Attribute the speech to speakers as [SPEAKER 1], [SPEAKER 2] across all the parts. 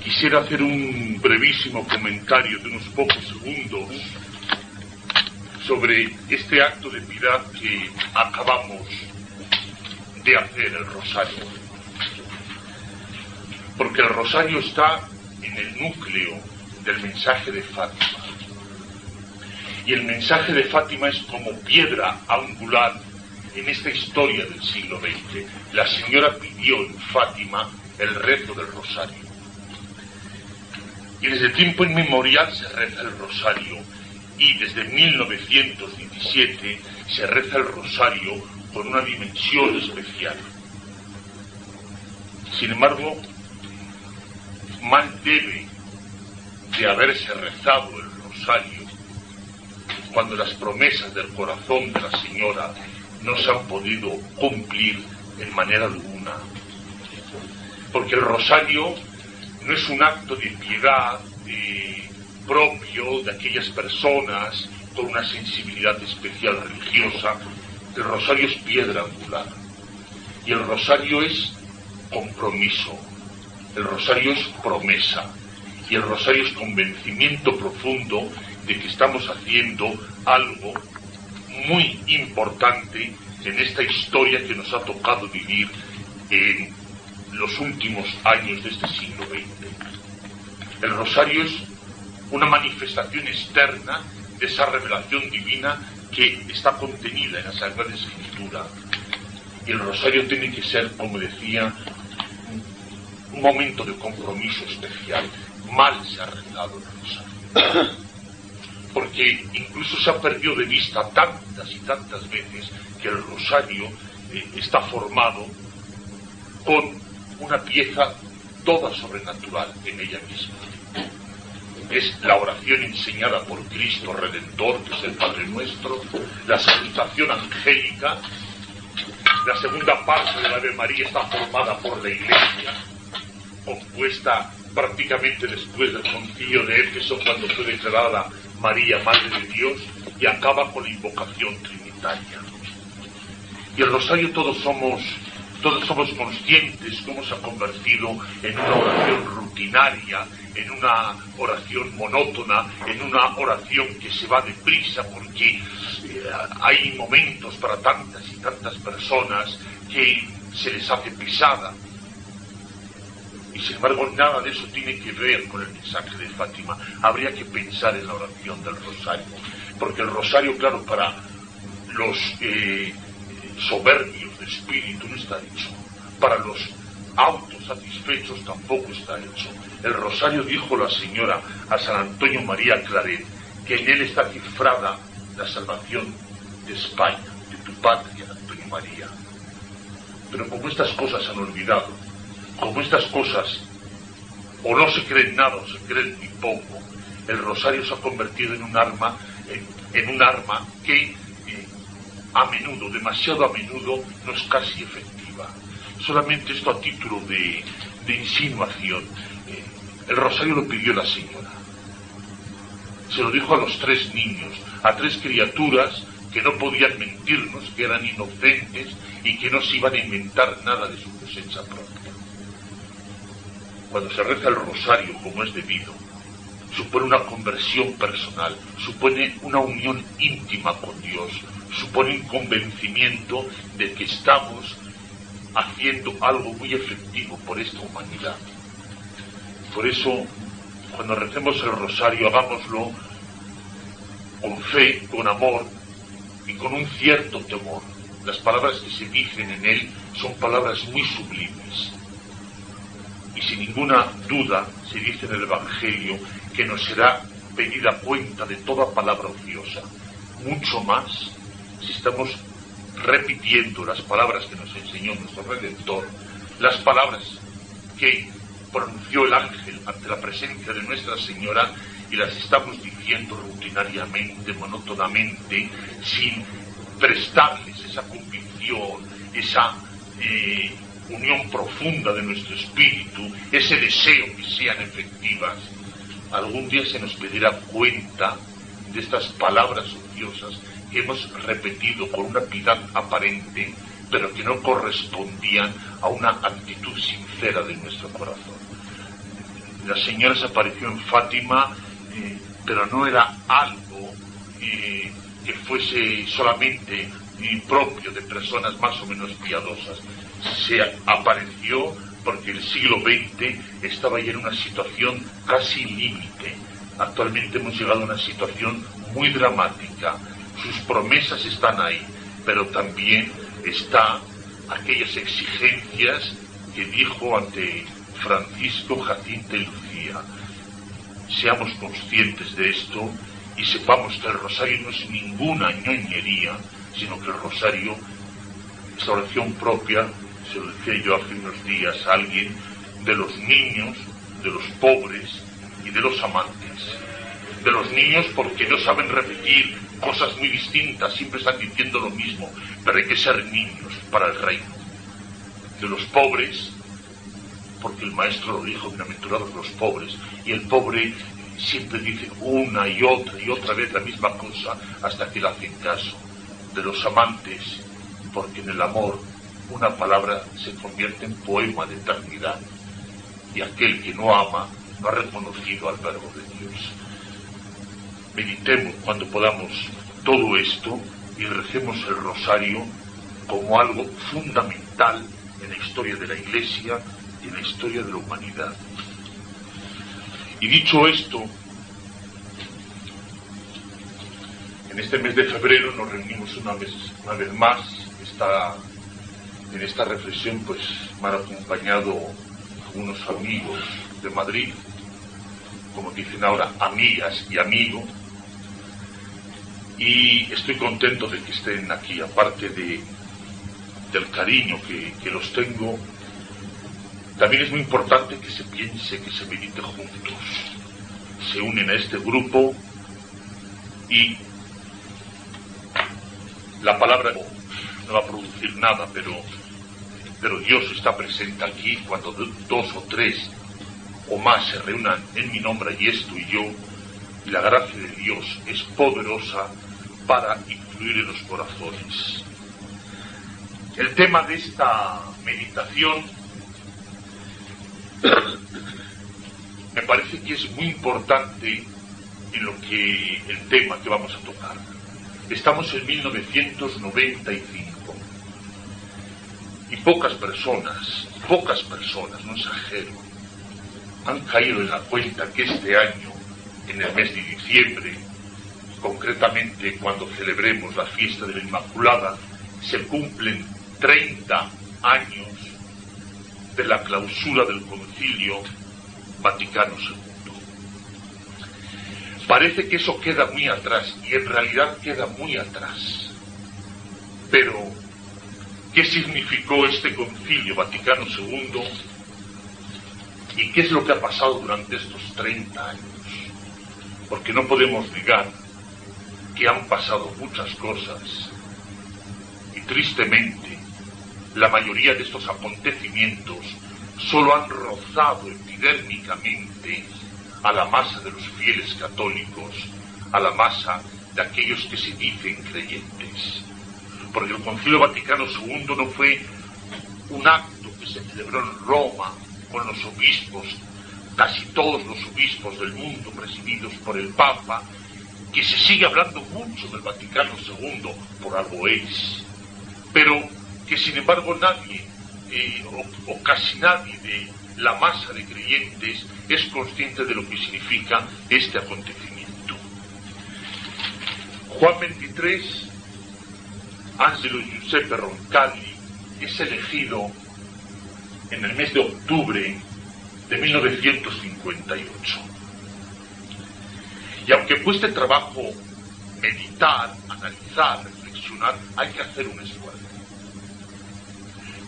[SPEAKER 1] Quisiera hacer un brevísimo comentario de unos pocos segundos sobre este acto de piedad que acabamos de hacer, el rosario. Porque el rosario está en el núcleo del mensaje de Fátima. Y el mensaje de Fátima es como piedra angular en esta historia del siglo XX. La señora pidió en Fátima el rezo del rosario. Y desde tiempo inmemorial se reza el rosario, y desde 1917 se reza el rosario con una dimensión especial. Sin embargo, mal debe de haberse rezado el rosario cuando las promesas del corazón de la señora no se han podido cumplir en manera alguna. Porque el rosario no es un acto de piedad propio de aquellas personas con una sensibilidad especial religiosa. El rosario es piedra angular. Y el rosario es compromiso. El rosario es promesa. Y el rosario es convencimiento profundo de que estamos haciendo algo muy importante en esta historia que nos ha tocado vivir en los últimos años de este siglo XX. El rosario es una manifestación externa de esa revelación divina que está contenida en la Sagrada Escritura. Y el rosario tiene que ser, como decía, un momento de compromiso especial. Mal se ha rezado el rosario. Porque incluso se ha perdido de vista tantas y tantas veces que el rosario está formado con una pieza toda sobrenatural en ella misma. Es la oración enseñada por Cristo Redentor, que es el Padre Nuestro, la salutación angélica. La segunda parte de la Ave María está formada por la Iglesia, compuesta prácticamente después del Concilio de Éfeso, cuando fue declarada María Madre de Dios, y acaba con la invocación trinitaria. Y el rosario todos somos conscientes cómo se ha convertido en una oración rutinaria, en una oración monótona, en una oración que se va deprisa porque hay momentos para tantas y tantas personas que se les hace pesada. Y sin embargo nada de eso tiene que ver con el mensaje de Fátima. Habría que pensar en la oración del rosario, porque el rosario, claro, para los soberbios de espíritu no está hecho, para los autosatisfechos tampoco está hecho. El rosario, dijo la señora a San Antonio María Claret, que en él está cifrada la salvación de España, de tu patria, Antonio María. Pero como estas cosas han olvidado, como estas cosas o no se creen nada o se creen muy poco, el rosario se ha convertido en un arma que a menudo, demasiado a menudo, no es casi efectiva. Solamente esto a título de insinuación. El rosario lo pidió la señora. Se lo dijo a los 3 niños, a 3 criaturas que no podían mentirnos, que eran inocentes y que no se iban a inventar nada de su cosecha propia. Cuando se reza el rosario como es debido, supone una conversión personal, supone una unión íntima con Dios, supone un convencimiento de que estamos haciendo algo muy efectivo por esta humanidad. Por eso, cuando recemos el rosario, hagámoslo con fe, con amor y con un cierto temor. Las palabras que se dicen en él son palabras muy sublimes. Y sin ninguna duda se dice en el Evangelio que nos será pedida cuenta de toda palabra ociosa. Mucho más si estamos repitiendo las palabras que nos enseñó nuestro Redentor, las palabras que pronunció el ángel ante la presencia de Nuestra Señora, y las estamos diciendo rutinariamente, monótonamente, sin prestarles esa convicción, esa unión profunda de nuestro espíritu, ese deseo que sean efectivas. Algún día se nos pedirá cuenta de estas palabras ociosas que hemos repetido con una piedad aparente, pero que no correspondían a una actitud sincera de nuestro corazón. La señora se apareció en Fátima, pero no era algo que fuese solamente propio de personas más o menos piadosas. Se apareció porque el siglo XX estaba ya en una situación casi límite. Actualmente hemos llegado a una situación muy dramática. Sus promesas están ahí, pero también está aquellas exigencias que dijo ante Francisco Jacinto y Lucía. Seamos conscientes de esto y sepamos que el rosario no es ninguna ñoñería, sino que el rosario es la oración propia, se lo decía yo hace unos días a alguien, de los niños, de los pobres y de los amantes. De los niños porque no saben repetir cosas muy distintas, siempre están diciendo lo mismo, pero hay que ser niños para el reino. De los pobres, porque el maestro lo dijo, bienaventurados los pobres, y el pobre siempre dice una y otra vez la misma cosa hasta que le hacen caso. De los amantes, porque en el amor una palabra se convierte en poema de eternidad, y aquel que no ama no ha reconocido al verbo de Dios. Meditemos cuando podamos todo esto y recemos el rosario como algo fundamental en la historia de la Iglesia y en la historia de la humanidad. Y dicho esto, en este mes de febrero nos reunimos una vez más. En esta reflexión pues me han acompañado algunos amigos de Madrid, como dicen ahora, amigas y amigos, y estoy contento de que estén aquí, aparte del cariño que los tengo. También es muy importante que se piense, que se medite juntos. Se unen a este grupo y la palabra no va a producir nada, pero Dios está presente aquí cuando dos o tres o más se reúnan en mi nombre, y esto y yo, y la gracia de Dios es poderosa para influir en los corazones. El tema de esta meditación me parece que es muy importante en lo que el tema que vamos a tocar. Estamos en 1995 y pocas personas, no exagero, han caído en la cuenta que este año, en el mes de diciembre, concretamente cuando celebremos la fiesta de la Inmaculada, se cumplen 30 años de la clausura del Concilio Vaticano II. Parece que eso queda muy atrás, y en realidad queda muy atrás. Pero, ¿qué significó este Concilio Vaticano II? ¿Y qué es lo que ha pasado durante estos 30 años? Porque no podemos negar que han pasado muchas cosas, y tristemente, la mayoría de estos acontecimientos solo han rozado epidérmicamente a la masa de los fieles católicos, a la masa de aquellos que se dicen creyentes. Porque el Concilio Vaticano II no fue un acto que se celebró en Roma con los obispos, casi todos los obispos del mundo presididos por el Papa, que se sigue hablando mucho del Vaticano II, por algo es, pero que sin embargo nadie, o casi nadie de la masa de creyentes es consciente de lo que significa este acontecimiento. Juan XXIII, Angelo Giuseppe Roncalli, es elegido en el mes de octubre de 1958. Y aunque cueste trabajo meditar, analizar, reflexionar, hay que hacer un esfuerzo.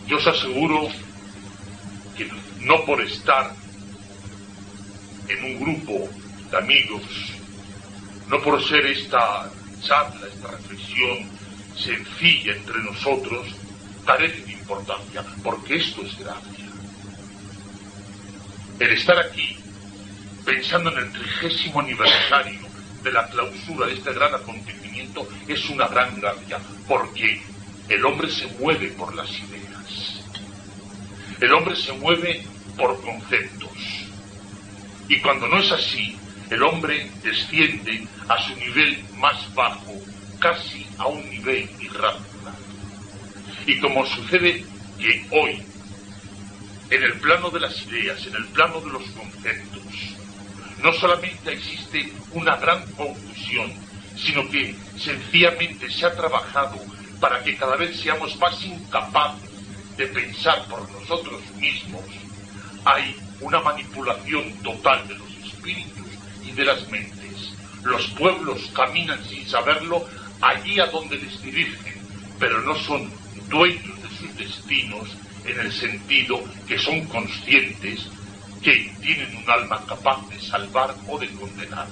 [SPEAKER 1] Yo os aseguro que no por estar en un grupo de amigos, no por ser esta charla, esta reflexión sencilla entre nosotros, carece de importancia, porque esto es gracia. El estar aquí, pensando en el 30º aniversario de la clausura de este gran acontecimiento, es una gran gracia, porque el hombre se mueve por las ideas. El hombre se mueve por conceptos. Y cuando no es así, el hombre desciende a su nivel más bajo, casi a un nivel irracional. Y como sucede que hoy, en el plano de las ideas, en el plano de los conceptos, no solamente existe una gran confusión, sino que sencillamente se ha trabajado para que cada vez seamos más incapaces de pensar por nosotros mismos, hay una manipulación total de los espíritus y de las mentes. Los pueblos caminan sin saberlo allí a donde les dirigen, pero no son dueños de sus destinos en el sentido que son conscientes que tienen un alma capaz de salvar o de condenar.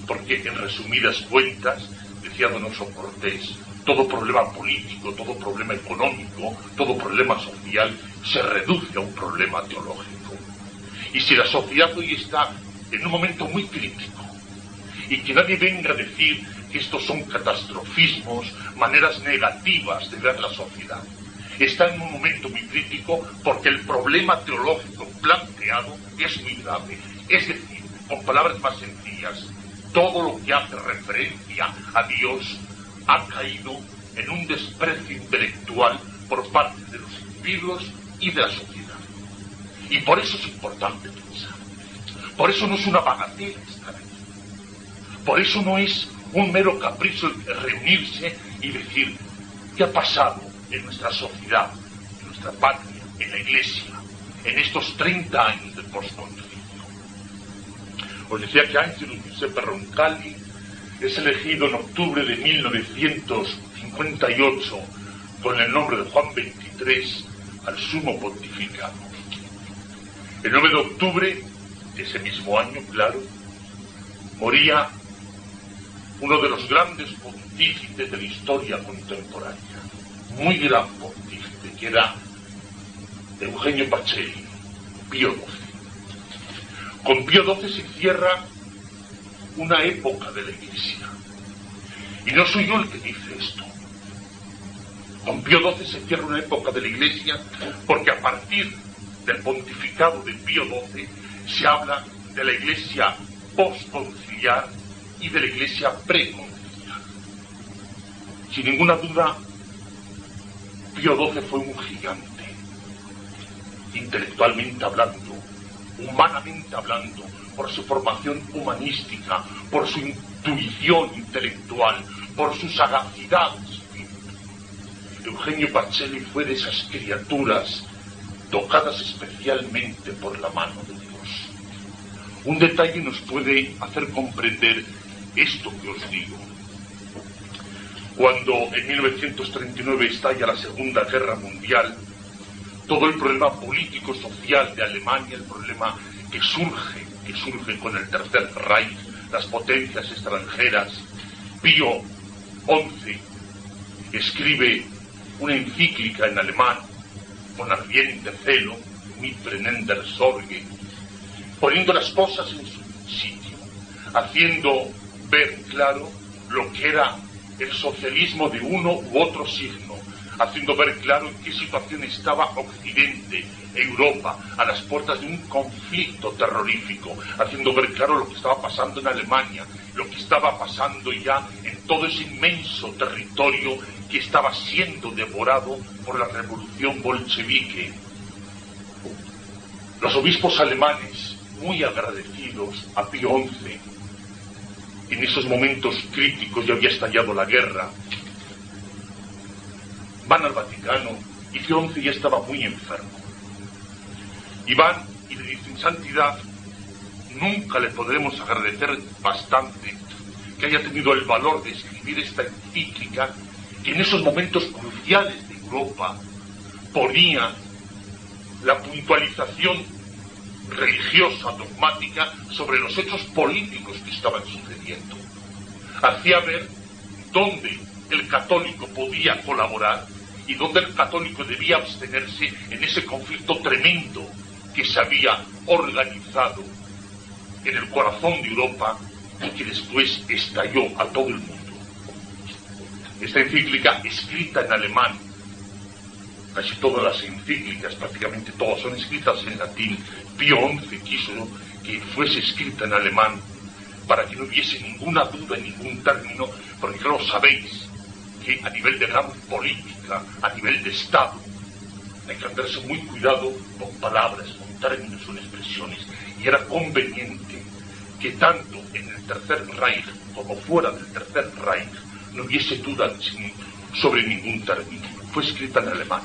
[SPEAKER 1] Porque en resumidas cuentas, decía Donoso Cortés, todo problema político, todo problema económico, todo problema social se reduce a un problema teológico. Y si la sociedad hoy está en un momento muy crítico, y que nadie venga a decir que estos son catastrofismos, maneras negativas de ver la sociedad, está en un momento muy crítico porque el problema teológico planteado es muy grave. Es decir, con palabras más sencillas, todo lo que hace referencia a Dios ha caído en un desprecio intelectual por parte de los individuos y de la sociedad. Y por eso es importante pensar. Por eso no es una bagatela esta vez. Por eso no es un mero capricho reunirse y decir qué ha pasado en nuestra sociedad, en nuestra patria, en la Iglesia, en estos 30 años del posconcilio. Os decía que Angelo Giuseppe Roncalli es elegido en octubre de 1958 con el nombre de Juan XXIII al sumo pontificado. El 9 de octubre de ese mismo año, claro, moría uno de los grandes pontífices de la historia contemporánea, muy gran pontífice, que era Eugenio Pacelli, Pío XII. Con Pío XII se cierra una época de la Iglesia. Y no soy yo el que dice esto. Con Pío XII se cierra una época de la Iglesia porque a partir del pontificado de Pío XII se habla de la Iglesia postconciliar y de la Iglesia preconciliar. Sin ninguna duda, Pío XII fue un gigante, intelectualmente hablando, humanamente hablando, por su formación humanística, por su intuición intelectual, por su sagacidad de espíritu. Eugenio Pacelli fue de esas criaturas tocadas especialmente por la mano de Dios. Un detalle nos puede hacer comprender esto que os digo. Cuando en 1939 estalla la Segunda Guerra Mundial, todo el problema político-social de Alemania, el problema que surge con el Tercer Reich, las potencias extranjeras, Pío XI escribe una encíclica en alemán con ardiente celo, mit brennender Sorge, poniendo las cosas en su sitio, haciendo ver claro lo que era el socialismo de uno u otro signo, haciendo ver claro en qué situación estaba Occidente, Europa, a las puertas de un conflicto terrorífico, haciendo ver claro lo que estaba pasando en Alemania, lo que estaba pasando ya en todo ese inmenso territorio que estaba siendo devorado por la revolución bolchevique. Los obispos alemanes, muy agradecidos a Pío XI, en esos momentos críticos ya había estallado la guerra, van al Vaticano y Pío XI ya estaba muy enfermo. Y van y le dicen: santidad, nunca le podremos agradecer bastante que haya tenido el valor de escribir esta encíclica que en esos momentos cruciales de Europa ponía la puntualización religiosa, dogmática, sobre los hechos políticos que estaban sucediendo. Hacía ver dónde el católico podía colaborar y dónde el católico debía abstenerse en ese conflicto tremendo que se había organizado en el corazón de Europa y que después estalló a todo el mundo. Esta encíclica, escrita en alemán, casi todas las encíclicas, prácticamente todas, son escritas en latín. Pío XI quiso que fuese escrita en alemán para que no hubiese ninguna duda en ningún término, porque claro, sabéis que a nivel de gran política, a nivel de Estado, hay que andarse muy cuidado con palabras, con términos, con expresiones, y era conveniente que tanto en el Tercer Reich como fuera del Tercer Reich no hubiese duda sobre ningún término. Fue escrita en alemán.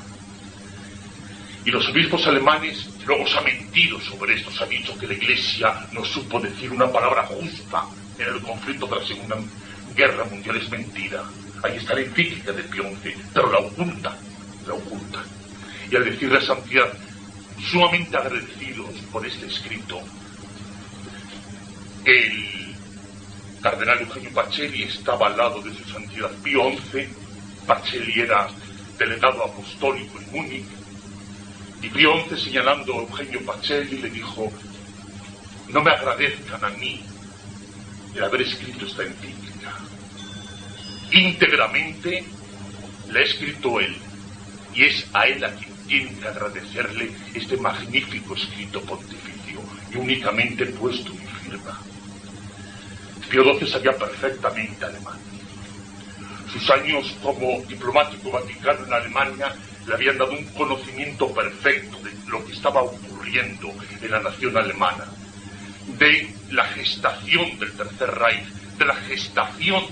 [SPEAKER 1] Y los obispos alemanes luego se han mentido sobre esto, se ha dicho que la Iglesia no supo decir una palabra justa en el conflicto de la Segunda Guerra Mundial. Es mentira. Ahí está la encíclica de Pío XI, pero la oculta. Y al decir la santidad, sumamente agradecidos por este escrito, el cardenal Eugenio Pacelli estaba al lado de su santidad Pío XI. Pacelli era delegado apostólico en Múnich, y Pío XI, señalando a Eugenio Pacelli, le dijo: no me agradezcan a mí el haber escrito esta encíclica. Íntegramente la ha escrito él, y es a él a quien tienen que agradecerle este magnífico escrito pontificio, y únicamente puesto mi firma. Pío XII sabía perfectamente alemán. Sus años como diplomático vaticano en Alemania le habían dado un conocimiento perfecto de lo que estaba ocurriendo en la nación alemana, de la gestación del Tercer Reich, de la gestación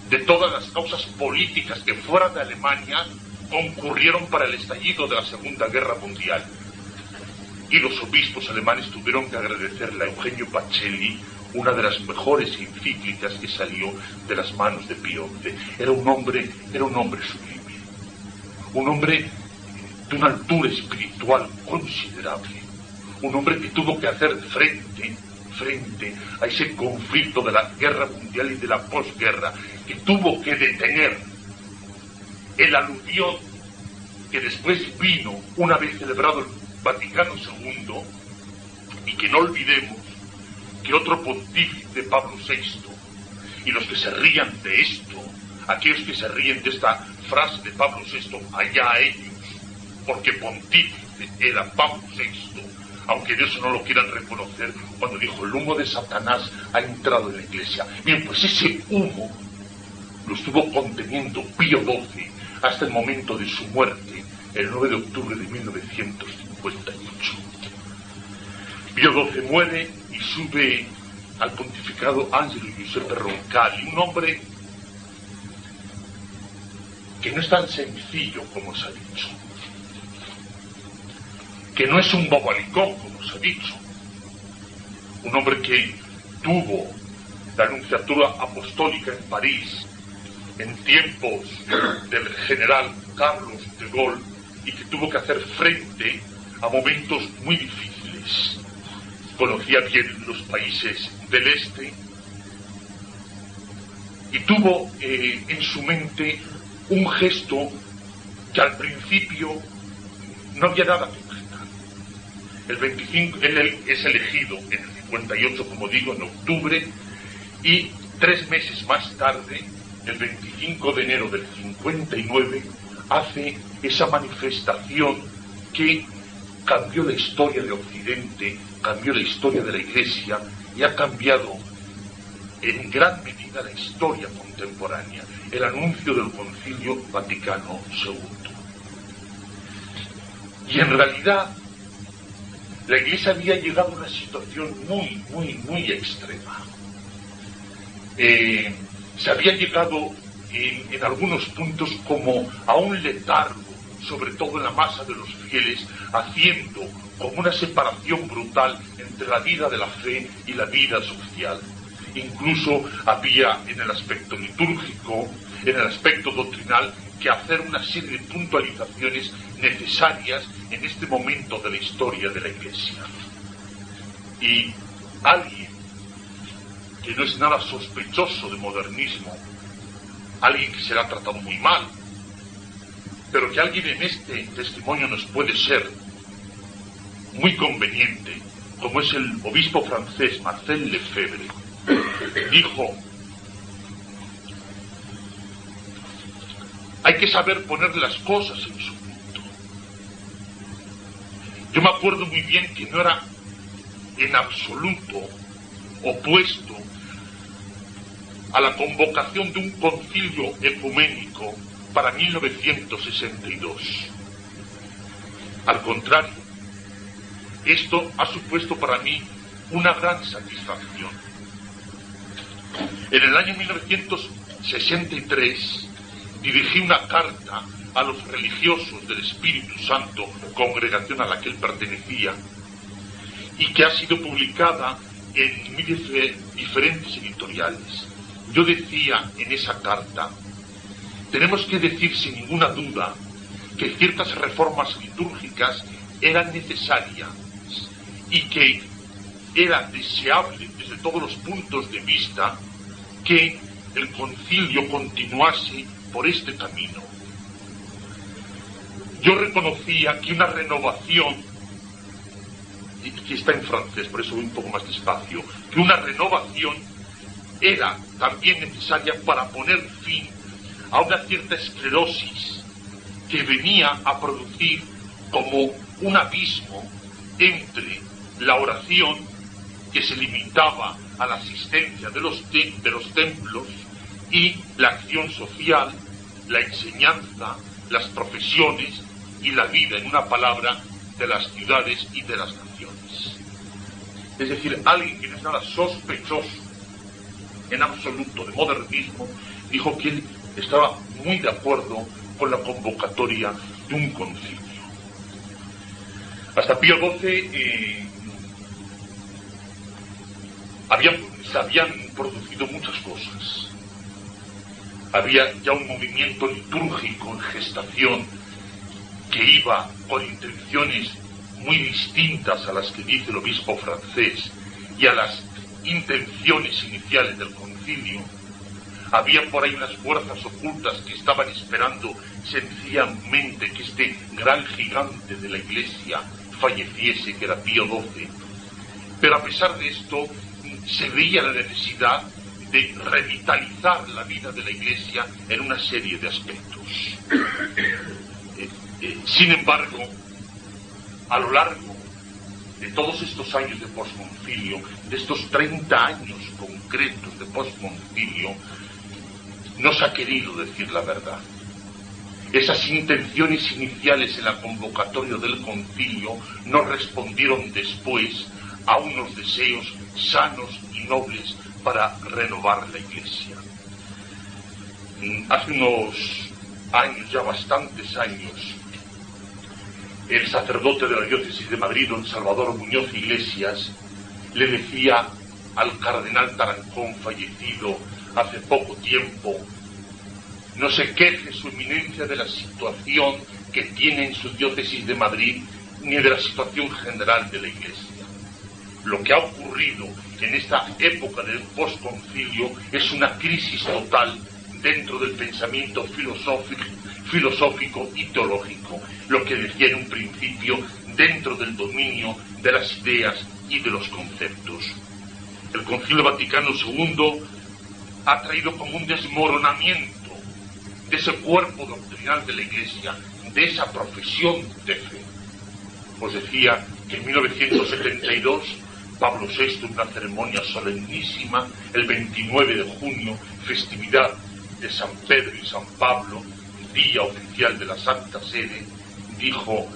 [SPEAKER 1] de todas las causas políticas que fuera de Alemania concurrieron para el estallido de la Segunda Guerra Mundial. Y los obispos alemanes tuvieron que agradecerle a Eugenio Pacelli una de las mejores encíclicas que salió de las manos de Pío XI. Era un hombre sublime, un hombre de una altura espiritual considerable, un hombre que tuvo que hacer frente a ese conflicto de la guerra mundial y de la posguerra, que tuvo que detener el aluvión que después vino una vez celebrado el Vaticano II, y que no olvidemos que otro pontífice, Pablo VI, y los que se rían de esto, aquellos que se ríen de esta frase de Pablo VI, allá a ellos, porque pontífice era Pablo VI, aunque de eso no lo quieran reconocer, cuando dijo: el humo de Satanás ha entrado en la Iglesia. Bien, pues ese humo lo estuvo conteniendo Pío XII hasta el momento de su muerte, el 9 de octubre de 1958. Pío XII muere y sube al pontificado Angelo Giuseppe Roncalli, un hombre que no es tan sencillo como se ha dicho, que no es un bobalicón como se ha dicho, un hombre que tuvo la nunciatura apostólica en París en tiempos del general Carlos de Gaulle, y que tuvo que hacer frente a momentos muy difíciles. Conocía bien los países del este y tuvo en su mente un gesto que al principio no había nada que concretar. El 25, él es elegido en el 58, como digo, en octubre, y 3 meses más tarde, el 25 de enero del 59, hace esa manifestación que cambió la historia de Occidente, cambió la historia de la Iglesia y ha cambiado en gran medida la historia contemporánea, el anuncio del Concilio Vaticano II. Y en realidad la Iglesia había llegado a una situación muy extrema. Se había llegado en algunos puntos como a un letargo, sobre todo en la masa de los fieles, haciendo como una separación brutal entre la vida de la fe y la vida social. Incluso había en el aspecto litúrgico, en el aspecto doctrinal, que hacer una serie de puntualizaciones necesarias en este momento de la historia de la Iglesia. Y alguien que no es nada sospechoso de modernismo, alguien que será tratado muy mal, pero que alguien en este testimonio nos puede ser muy conveniente, como es el obispo francés Marcel Lefebvre, dijo: hay que saber poner las cosas en su punto. Yo me acuerdo muy bien que no era en absoluto opuesto a la convocación de un concilio ecuménico para 1962. Al contrario, esto ha supuesto para mí una gran satisfacción. En el año 1963 dirigí una carta a los religiosos del Espíritu Santo, congregación a la que él pertenecía, y que ha sido publicada en diferentes editoriales. Yo decía en esa carta: tenemos que decir sin ninguna duda que ciertas reformas litúrgicas eran necesarias y que era deseable desde todos los puntos de vista que el concilio continuase por este camino. Yo reconocía que una renovación, y que está en francés, por eso voy un poco más despacio, que una renovación era también necesaria para poner fin a una cierta esclerosis que venía a producir como un abismo entre la oración, que se limitaba a la asistencia de los templos, y la acción social, la enseñanza, las profesiones y la vida, en una palabra, de las ciudades y de las naciones. Es decir, alguien que no es nada sospechoso en absoluto de modernismo, dijo que él estaba muy de acuerdo con la convocatoria de un concilio. Hasta Pío XII se habían producido muchas cosas. Había ya un movimiento litúrgico en gestación que iba con intenciones muy distintas a las que dice el obispo francés y a las intenciones iniciales del concilio. Había por ahí unas fuerzas ocultas que estaban esperando sencillamente que este gran gigante de la Iglesia falleciese, que era Pío XII. Pero a pesar de esto, se veía la necesidad de revitalizar la vida de la Iglesia en una serie de aspectos. Sin embargo, a lo largo de todos estos años de posconcilio, de estos 30 años concretos de posconcilio, no se ha querido decir la verdad. Esas intenciones iniciales en la convocatoria del concilio no respondieron después a unos deseos sanos y nobles para renovar la Iglesia. Hace unos años, ya bastantes años, el sacerdote de la diócesis de Madrid, don Salvador Muñoz Iglesias, le decía al cardenal Tarancón, fallecido hace poco tiempo: no se queje su eminencia de la situación que tiene en su diócesis de Madrid, ni de la situación general de la Iglesia. Lo que ha ocurrido en esta época del posconcilio es una crisis total dentro del pensamiento filosófico y teológico, lo que decía en un principio, dentro del dominio de las ideas y de los conceptos. El Concilio Vaticano II ha traído como un desmoronamiento de ese cuerpo doctrinal de la Iglesia, de esa profesión de fe. Os decía que en 1972 Pablo VI, en una ceremonia solemnísima, el 29 de junio, festividad de San Pedro y San Pablo, día oficial de la Santa Sede, dijo: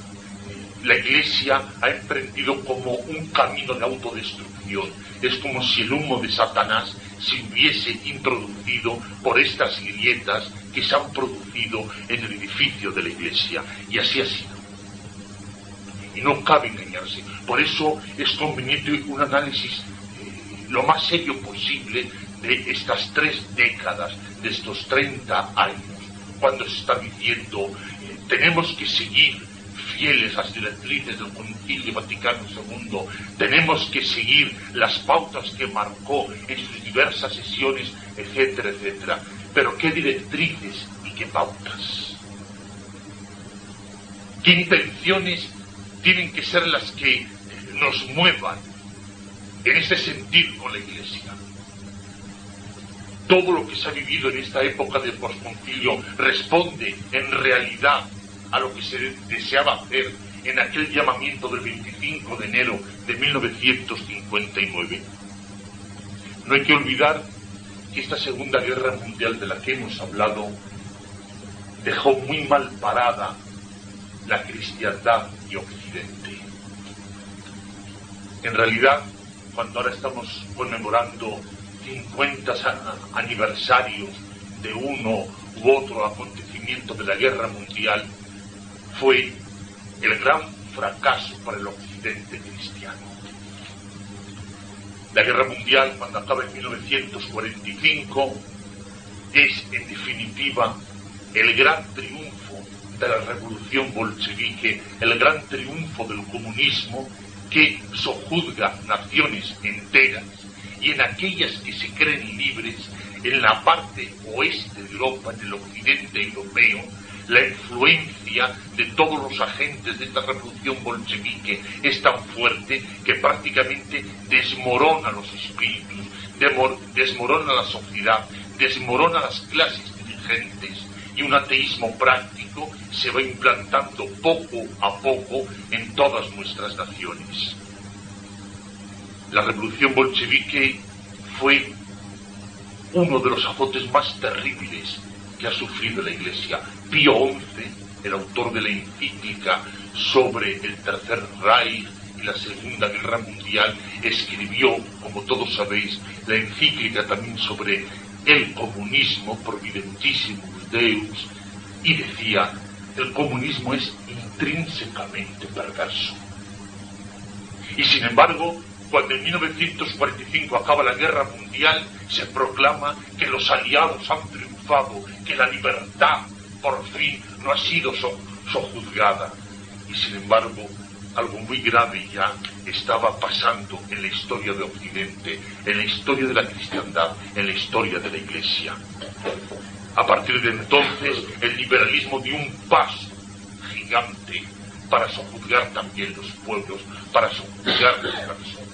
[SPEAKER 1] la Iglesia ha emprendido como un camino de autodestrucción. Es como si el humo de Satanás se hubiese introducido por estas grietas que se han producido en el edificio de la Iglesia. Y así ha sido. Y no cabe engañarse. Por eso es conveniente un análisis lo más serio posible de estas 3 décadas, de estos 30 años, cuando se está diciendo tenemos que seguir fieles a las directrices del Concilio Vaticano II, tenemos que seguir las pautas que marcó en sus diversas sesiones, etcétera, etcétera. Pero ¿qué directrices y qué pautas? ¿Qué intenciones tienen que ser las que nos muevan en este sentir con la Iglesia? Todo lo que se ha vivido en esta época del posconcilio responde en realidad a lo que se deseaba hacer en aquel llamamiento del 25 de enero de 1959. No hay que olvidar que esta Segunda Guerra Mundial de la que hemos hablado dejó muy mal parada la cristiandad y Occidente. En realidad, cuando ahora estamos conmemorando 50 aniversarios de uno u otro acontecimiento de la Guerra Mundial, fue el gran fracaso para el Occidente cristiano. La Guerra Mundial, cuando acaba en 1945, es en definitiva el gran triunfo de la revolución bolchevique, el gran triunfo del comunismo que sojuzga naciones enteras, y en aquellas que se creen libres, en la parte oeste de Europa, en el occidente europeo, la influencia de todos los agentes de esta revolución bolchevique es tan fuerte que prácticamente desmorona los espíritus, desmorona la sociedad, desmorona las clases dirigentes, y un ateísmo práctico se va implantando poco a poco en todas nuestras naciones. La revolución bolchevique fue uno de los azotes más terribles que ha sufrido la Iglesia. Pío XI, el autor de la encíclica sobre el Tercer Reich y la Segunda Guerra Mundial, escribió, como todos sabéis, la encíclica también sobre el comunismo, Providentissimus Deus, y decía: el comunismo es intrínsecamente perverso. Y sin embargo, cuando en 1945 acaba la Guerra Mundial, se proclama que los aliados han triunfado, que la libertad por fin no ha sido sojuzgada. Y sin embargo, algo muy grave ya estaba pasando en la historia de Occidente, en la historia de la cristiandad, en la historia de la Iglesia. A partir de entonces, el liberalismo dio un paso gigante para sojuzgar también los pueblos, para sojuzgar las personas.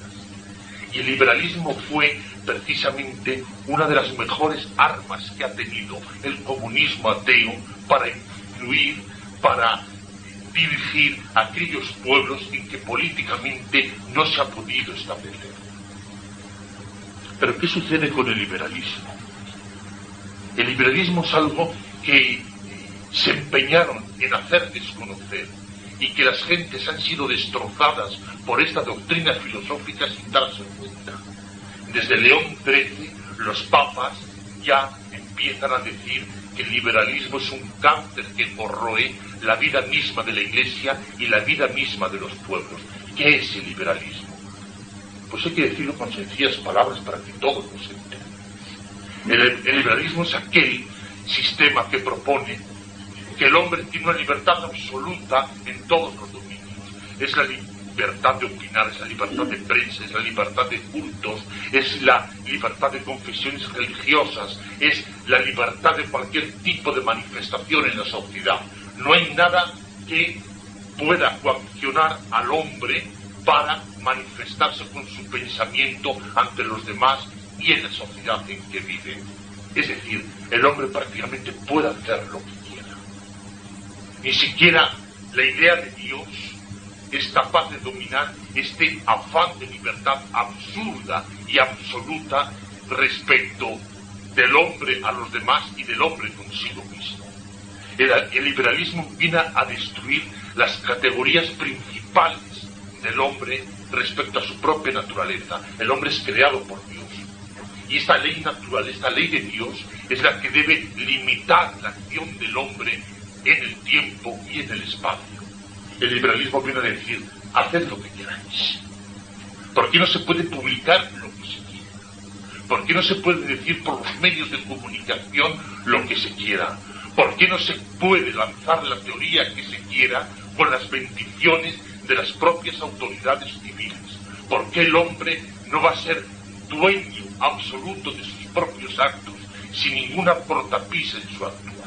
[SPEAKER 1] Y el liberalismo fue precisamente una de las mejores armas que ha tenido el comunismo ateo para influir, para dirigir a aquellos pueblos en que políticamente no se ha podido establecer. Pero ¿qué sucede con el liberalismo? El liberalismo es algo que se empeñaron en hacer desconocer, y que las gentes han sido destrozadas por esta doctrina filosófica sin darse cuenta. Desde León XIII, los papas ya empiezan a decir que el liberalismo es un cáncer que corroe la vida misma de la Iglesia y la vida misma de los pueblos. ¿Qué es el liberalismo? Pues hay que decirlo con sencillas palabras para que todos nos enteren. El liberalismo es aquel sistema que propone que el hombre tiene una libertad absoluta en todos los dominios. Es la libertad de opinar, es la libertad de prensa, es la libertad de cultos, es la libertad de confesiones religiosas, es la libertad de cualquier tipo de manifestación en la sociedad. No hay nada que pueda coaccionar al hombre para manifestarse con su pensamiento ante los demás y en la sociedad en que vive. Es decir, el hombre prácticamente puede hacer lo que quiera. Ni siquiera la idea de Dios es capaz de dominar este afán de libertad absurda y absoluta respecto del hombre a los demás y del hombre consigo mismo. El liberalismo viene a destruir las categorías principales del hombre respecto a su propia naturaleza. El hombre es creado por Dios. Y esta ley natural, esta ley de Dios, es la que debe limitar la acción del hombre en el tiempo y en el espacio. El liberalismo viene a decir: haced lo que queráis. ¿Por qué no se puede publicar lo que se quiera? ¿Por qué no se puede decir por los medios de comunicación lo que se quiera? ¿Por qué no se puede lanzar la teoría que se quiera con las bendiciones de las propias autoridades civiles? ¿Por qué el hombre no va a ser dueño absoluto de sus propios actos sin ninguna cortapisa en su actuar?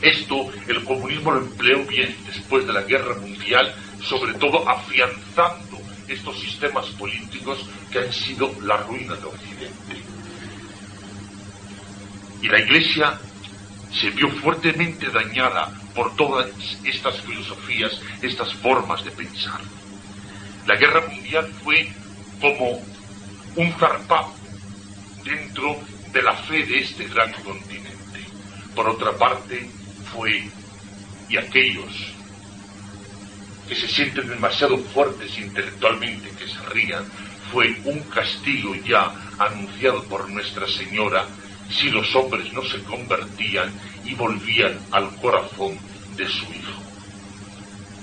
[SPEAKER 1] Esto el comunismo lo empleó bien después de la Guerra Mundial, sobre todo afianzando estos sistemas políticos que han sido la ruina de Occidente. Y la Iglesia se vio fuertemente dañada por todas estas filosofías, estas formas de pensar. La guerra mundial fue como un zarpazo dentro de la fe de este gran continente. Por otra parte, y aquellos que se sienten demasiado fuertes intelectualmente, que se rían, fue un castigo ya anunciado por Nuestra Señora si los hombres no se convertían y volvían al corazón de su Hijo.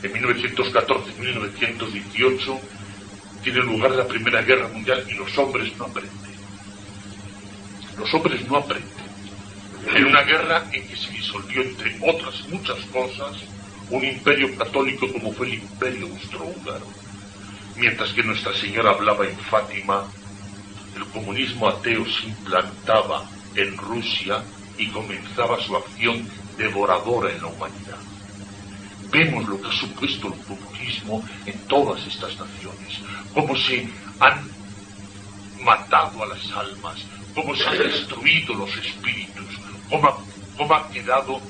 [SPEAKER 1] En 1914-1918 tiene lugar la Primera Guerra Mundial y los hombres no aprenden. Los hombres no aprenden. En una guerra en que se disolvió, entre otras muchas cosas, un imperio católico como fue el Imperio Austrohúngaro. Mientras que Nuestra Señora hablaba en Fátima, el comunismo ateo se implantaba en Rusia y comenzaba su acción devoradora en la humanidad. Vemos lo que ha supuesto el comunismo en todas estas naciones, cómo se han matado a las almas, cómo se han destruido los espíritus, cómo ha quedado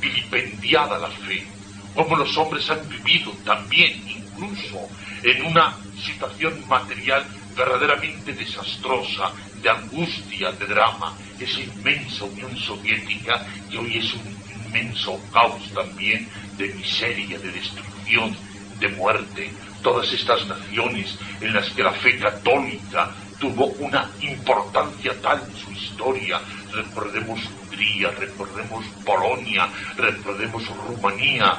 [SPEAKER 1] vilipendiada la fe, cómo los hombres han vivido también, incluso en una situación material verdaderamente desastrosa, de angustia, de drama, esa inmensa Unión Soviética que hoy es un inmenso caos también de miseria, de destrucción, de muerte. Todas estas naciones en las que la fe católica tuvo una importancia tal en su historia. Recordemos Hungría, recordemos Polonia, recordemos Rumanía,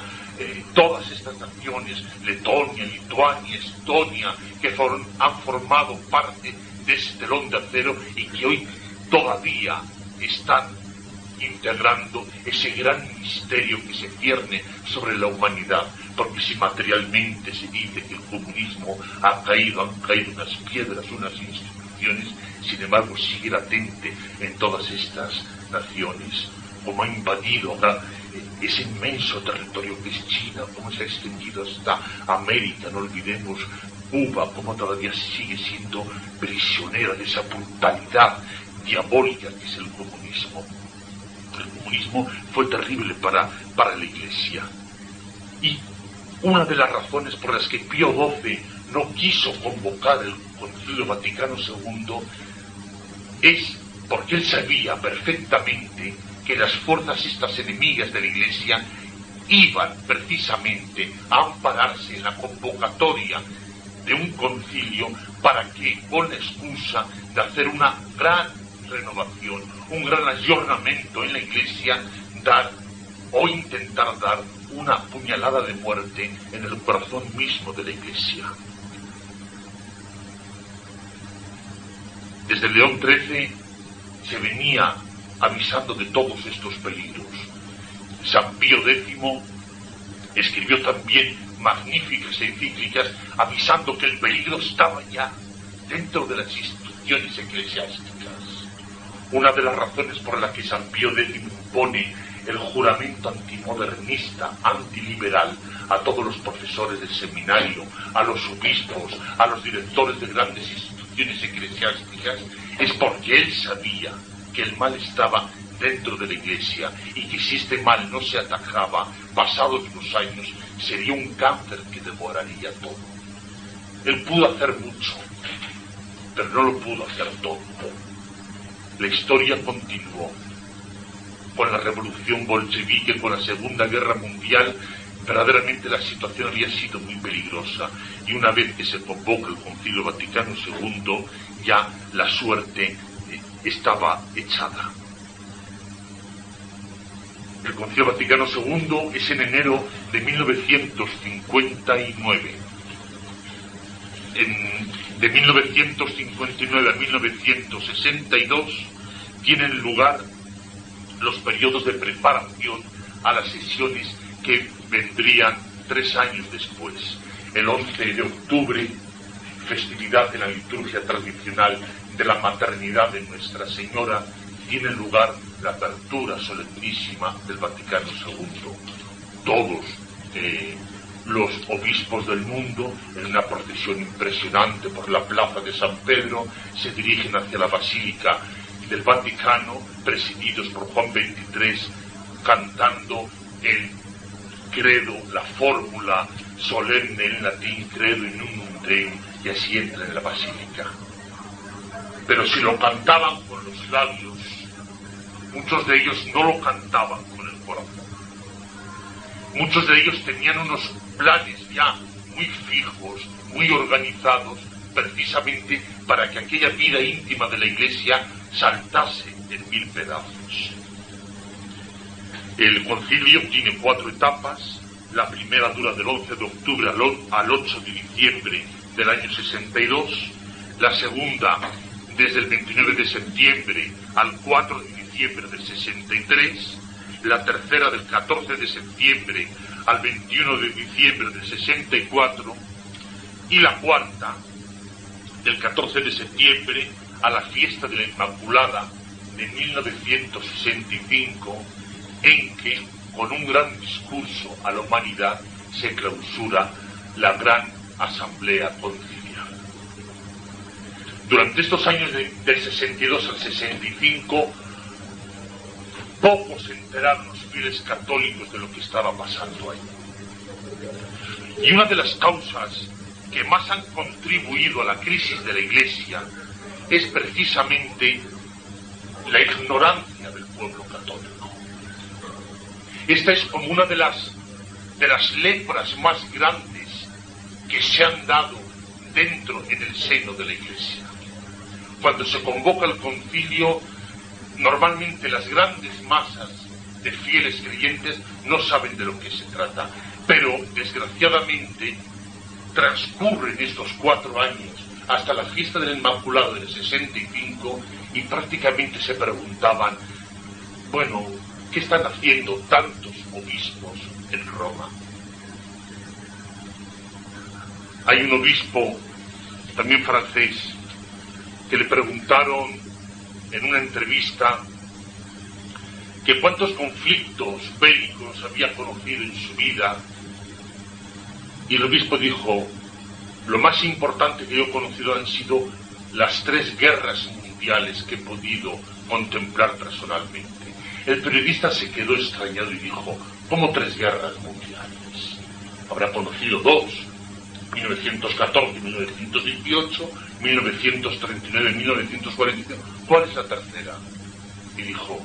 [SPEAKER 1] todas estas naciones, Letonia, Lituania, Estonia, que han formado parte de ese telón de acero y que hoy todavía están integrando ese gran misterio que se cierne sobre la humanidad, porque si materialmente se dice que el comunismo han caído unas piedras, unas instituciones, sin embargo sigue latente en todas estas naciones, como ha invadido ahora ese inmenso territorio que es China, como se ha extendido hasta América. No olvidemos Cuba, como todavía sigue siendo prisionera de esa brutalidad diabólica que es el comunismo. El comunismo fue terrible para la Iglesia. Y una de las razones por las que Pío XII no quiso convocar el Concilio Vaticano II es porque él sabía perfectamente que las fuerzas estas enemigas de la Iglesia iban precisamente a ampararse en la convocatoria de un concilio para que, con la excusa de hacer una gran renovación, un gran ayornamiento en la Iglesia, dar o intentar dar una puñalada de muerte en el corazón mismo de la Iglesia. Desde León XIII se venía avisando de todos estos peligros. San Pío X escribió también magníficas encíclicas avisando que el peligro estaba ya dentro de las instituciones eclesiásticas. Una de las razones por las que San Pío X impone el juramento antimodernista, antiliberal, a todos los profesores del seminario, a los obispos, a los directores de grandes instituciones eclesiásticas, es porque él sabía que el mal estaba dentro de la Iglesia y que si este mal no se atajaba, pasados los años, sería un cáncer que devoraría todo. Él pudo hacer mucho, pero no lo pudo hacer todo. La historia continuó. Con la revolución bolchevique, con la Segunda Guerra Mundial, verdaderamente la situación había sido muy peligrosa, y una vez que se convoca el Concilio Vaticano II, ya la suerte estaba echada. El Concilio Vaticano II es en enero de 1959. De 1959 a 1962 tienen lugar los periodos de preparación a las sesiones que vendrían 3 años después. El 11 de octubre, festividad de la liturgia tradicional de la maternidad de Nuestra Señora, tiene lugar la apertura solemnísima del Vaticano II. Todos los obispos del mundo, en una procesión impresionante por la plaza de San Pedro, se dirigen hacia la Basílica del Vaticano, presididos por Juan XXIII, cantando el credo, la fórmula solemne en latín, credo in unum Deum, y así entra en la basílica. Pero si lo cantaban con los labios, muchos de ellos no lo cantaban con el corazón. Muchos de ellos tenían unos planes ya muy fijos, muy organizados, precisamente para que aquella vida íntima de la Iglesia saltase en 1000 pedazos. El concilio tiene 4 etapas. La primera dura del 11 de octubre al 8 de diciembre del año 62. La segunda desde el 29 de septiembre al 4 de diciembre del 63. La tercera del 14 de septiembre al 21 de diciembre del 64. Y la cuarta del 14 de septiembre a la fiesta de la Inmaculada de 1965, en que, con un gran discurso a la humanidad, se clausura la gran asamblea conciliar. Durante estos años del 62 al 65, pocos se enteraron los fieles católicos de lo que estaba pasando ahí. Y una de las causas que más han contribuido a la crisis de la Iglesia es precisamente la ignorancia del pueblo católico. Esta es como una de las lepras más grandes que se han dado dentro en el seno de la Iglesia. Cuando se convoca el concilio, normalmente las grandes masas de fieles creyentes no saben de lo que se trata, pero desgraciadamente transcurren estos 4 años hasta la fiesta del Inmaculado del 65 y prácticamente se preguntaban, bueno, ¿qué están haciendo tantos obispos en Roma? Hay un obispo, también francés, que le preguntaron en una entrevista que cuántos conflictos bélicos había conocido en su vida, y el obispo dijo, lo más importante que yo he conocido han sido las 3 guerras mundiales que he podido contemplar personalmente. El periodista se quedó extrañado y dijo, ¿cómo 3 guerras mundiales? Habrá conocido 2, 1914, 1918, 1939, 1945. ¿Cuál es la tercera? Y dijo,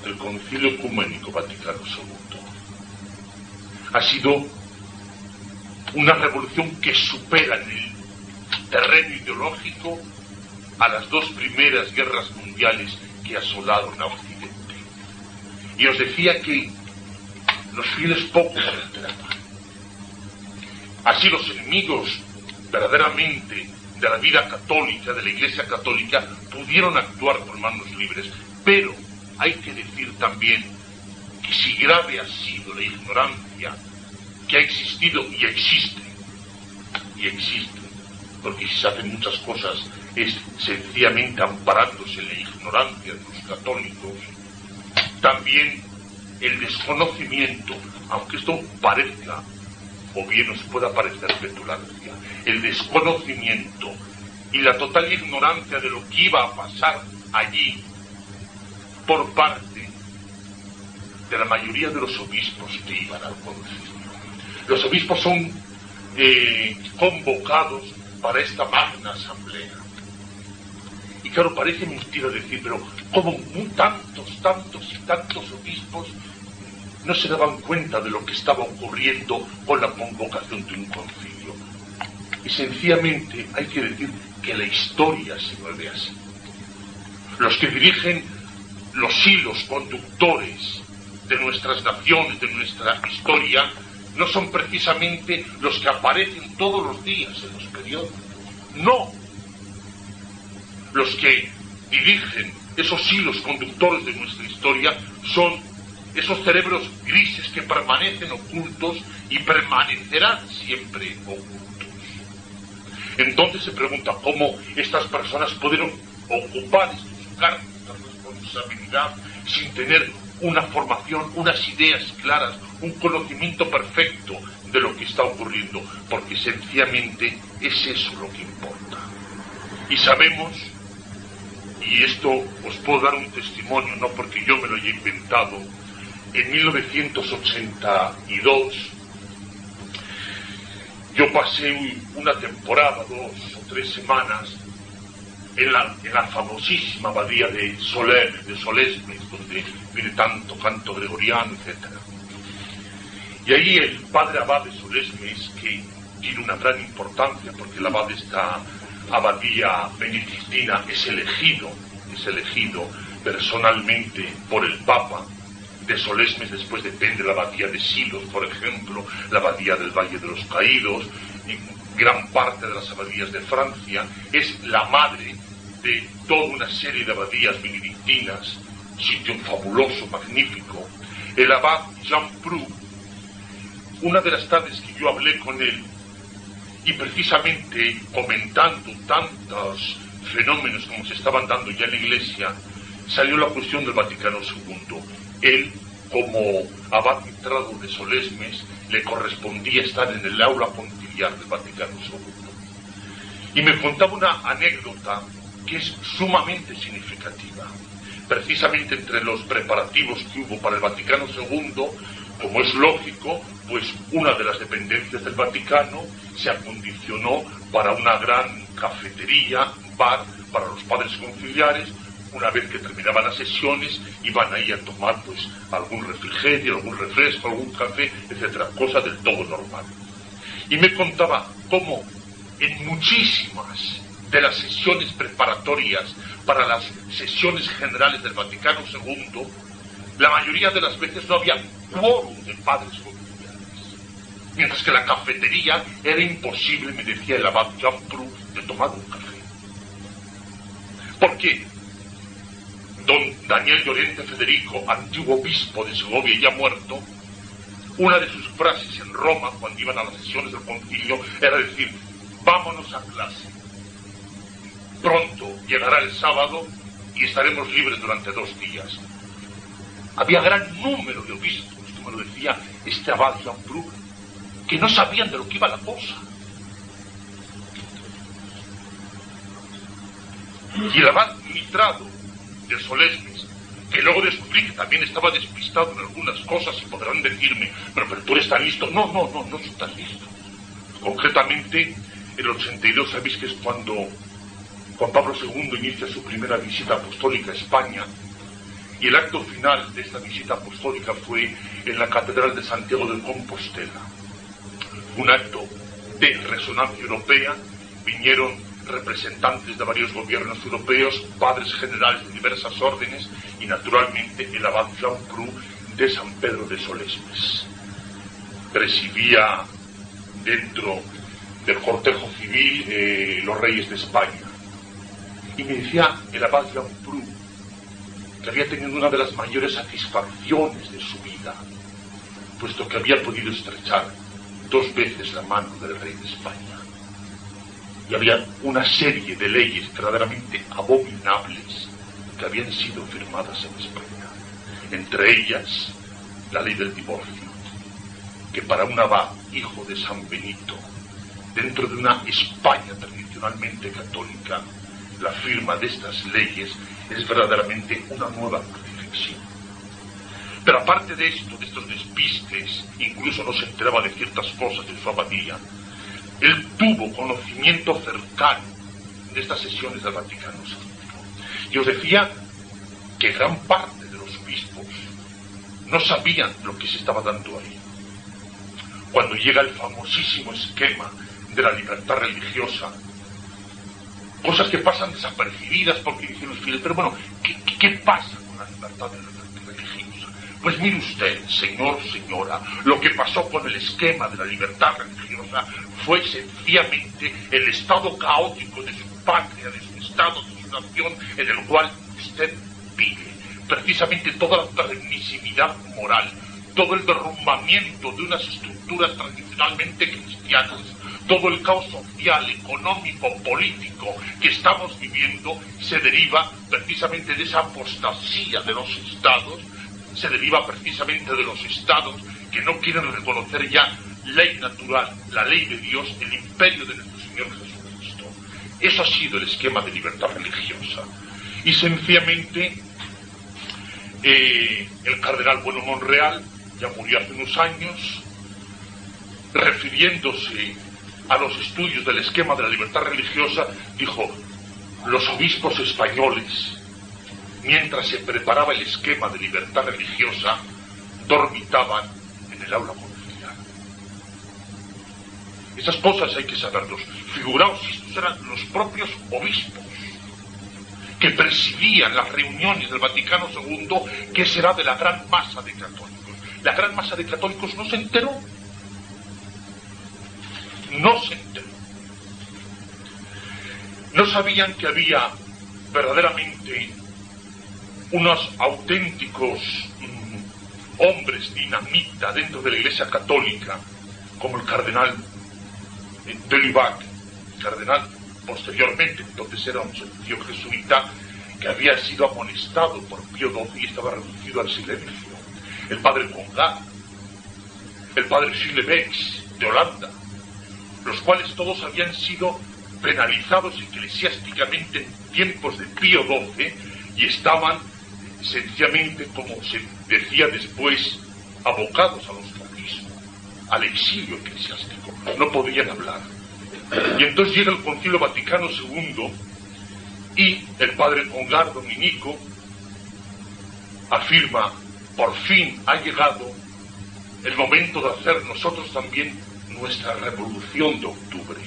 [SPEAKER 1] el Concilio Ecuménico Vaticano II. Ha sido una revolución que supera en el terreno ideológico a las 2 primeras guerras mundiales que asolaron a Occidente. Y os decía que los fieles pocos se enteraban. Así los enemigos verdaderamente de la vida católica, de la Iglesia católica, pudieron actuar con manos libres. Pero hay que decir también que si grave ha sido la ignorancia que ha existido y existe, porque si se hacen muchas cosas es sencillamente amparándose en la ignorancia de los católicos, también el desconocimiento, aunque esto parezca o bien os pueda parecer petulancia, el desconocimiento y la total ignorancia de lo que iba a pasar allí por parte de la mayoría de los obispos que iban al concilio. Los obispos son convocados para esta magna asamblea. Y claro, parece mentira decir, pero como tantos obispos no se daban cuenta de lo que estaba ocurriendo con la convocación de un concilio. Y sencillamente hay que decir que la historia se mueve así. Los que dirigen los hilos conductores de nuestras naciones, de nuestra historia, no son precisamente los que aparecen todos los días en los periódicos. No. Los que dirigen esos hilos conductores de nuestra historia son esos cerebros grises que permanecen ocultos y permanecerán siempre ocultos. Entonces se pregunta cómo estas personas pudieron ocupar estos cargos de responsabilidad sin tener una formación, unas ideas claras, un conocimiento perfecto de lo que está ocurriendo, porque sencillamente es eso lo que importa. Y sabemos, y esto os puedo dar un testimonio, no porque yo me lo haya inventado, en 1982, yo pasé una temporada, 2 o 3 semanas, en la famosísima abadía de Solesmes, donde viene tanto canto gregoriano, etc. Y ahí el padre abad de Solesmes, que tiene una gran importancia porque la abad de esta abadía benedictina es elegido personalmente por el Papa. De Solesmes después depende la abadía de Silos, por ejemplo, la abadía del Valle de los Caídos, y gran parte de las abadías de Francia. Es la madre de toda una serie de abadías benedictinas, sitio fabuloso, magnífico. El abad Jean Pru, una de las tardes que yo hablé con él, y precisamente comentando tantos fenómenos como se estaban dando ya en la Iglesia, salió la cuestión del Vaticano II. Él, como abad mitrado de Solesmes, le correspondía estar en el aula conciliar del Vaticano II. Y me contaba una anécdota que es sumamente significativa. Precisamente entre los preparativos que hubo para el Vaticano II, como es lógico, pues una de las dependencias del Vaticano se acondicionó para una gran cafetería, bar, para los padres conciliares. Una vez que terminaban las sesiones, iban ahí a tomar pues algún refrigerio, algún refresco, algún café, etcétera, cosa del todo normal. Y me contaba cómo en muchísimas de las sesiones preparatorias para las sesiones generales del Vaticano II, la mayoría de las veces no había quórum de padres conciliares, mientras que la cafetería era imposible, me decía el abad Jean Pru, de tomar un café. ¿Por qué? Don Daniel Llorente Federico, antiguo obispo de Segovia ya muerto, una de sus frases en Roma cuando iban a las sesiones del concilio era decir: vámonos a clase, pronto llegará el sábado y estaremos libres durante 2 días. Había gran número de obispos, como lo decía este abad Jean Pru, que no sabían de lo que iba la cosa. Y el abad mitrado de Solesmes, que luego descubrí que también estaba despistado en algunas cosas, y podrán decirme: pero tú eres tan listo. No soy tan listo. Concretamente, el 82, sabéis que es cuando Juan Pablo II inicia su primera visita apostólica a España, y el acto final de esta visita apostólica fue en la Catedral de Santiago de Compostela. Un acto de resonancia europea. Vinieron representantes de varios gobiernos europeos, padres generales de diversas órdenes y naturalmente el abad Jean Pru de San Pedro de Solesmes. Presidía dentro del cortejo civil los reyes de España. Y me decía el abad Jean Pru que había tenido una de las mayores satisfacciones de su vida, puesto que había podido estrechar 2 veces la mano del rey de España. Y había una serie de leyes verdaderamente abominables que habían sido firmadas en España. Entre ellas, la ley del divorcio, que para un abad, hijo de San Benito, dentro de una España tradicionalmente católica, la firma de estas leyes es verdaderamente una nueva crucifixión. Pero aparte de esto, de estos despistes, incluso no se enteraba de ciertas cosas de su abadía, él tuvo conocimiento cercano de estas sesiones del Vaticano II. Y os decía que gran parte de los obispos no sabían lo que se estaba dando ahí. Cuando llega el famosísimo esquema de la libertad religiosa, cosas que pasan desapercibidas porque dicen los fieles, pero bueno, ¿qué pasa con la libertad religiosa? Pues mire usted, señor, señora, lo que pasó con el esquema de la libertad religiosa fue sencillamente el estado caótico de su patria, de su estado, de su nación, en el cual usted vive. Precisamente toda la permisividad moral, todo el derrumbamiento de unas estructuras tradicionalmente cristianas, todo el caos social, económico, político que estamos viviendo se deriva precisamente de esa apostasía de los estados, se deriva precisamente de los estados que no quieren reconocer ya ley natural, la ley de Dios, el imperio de nuestro Señor Jesucristo. Eso ha sido el esquema de libertad religiosa. Y sencillamente El cardenal Bueno Monreal ya murió hace unos años, refiriéndose a los estudios del esquema de la libertad religiosa, dijo: los obispos españoles, mientras se preparaba el esquema de libertad religiosa, dormitaban en el aula conciliar. Esas cosas hay que saberlos. Figuraos, estos eran los propios obispos que presidían las reuniones del Vaticano II, que será de la gran masa de católicos. La gran masa de católicos no se enteró. No se enteró. No sabían que había verdaderamente unos auténticos hombres dinamita dentro de la Iglesia Católica, como el cardenal de Lubac, cardenal posteriormente, entonces era un sencillo jesuita que había sido amonestado por Pío XII y estaba reducido al silencio. El padre Congar, el padre Schillebeeckx de Holanda, los cuales todos habían sido penalizados eclesiásticamente en tiempos de Pío XII y estaban sencillamente, como se decía después, abocados al ostracismo, al exilio eclesiástico. No podían hablar. Y entonces llega el Concilio Vaticano II y el padre Congar dominico afirma: por fin ha llegado el momento de hacer nosotros también nuestra revolución de octubre.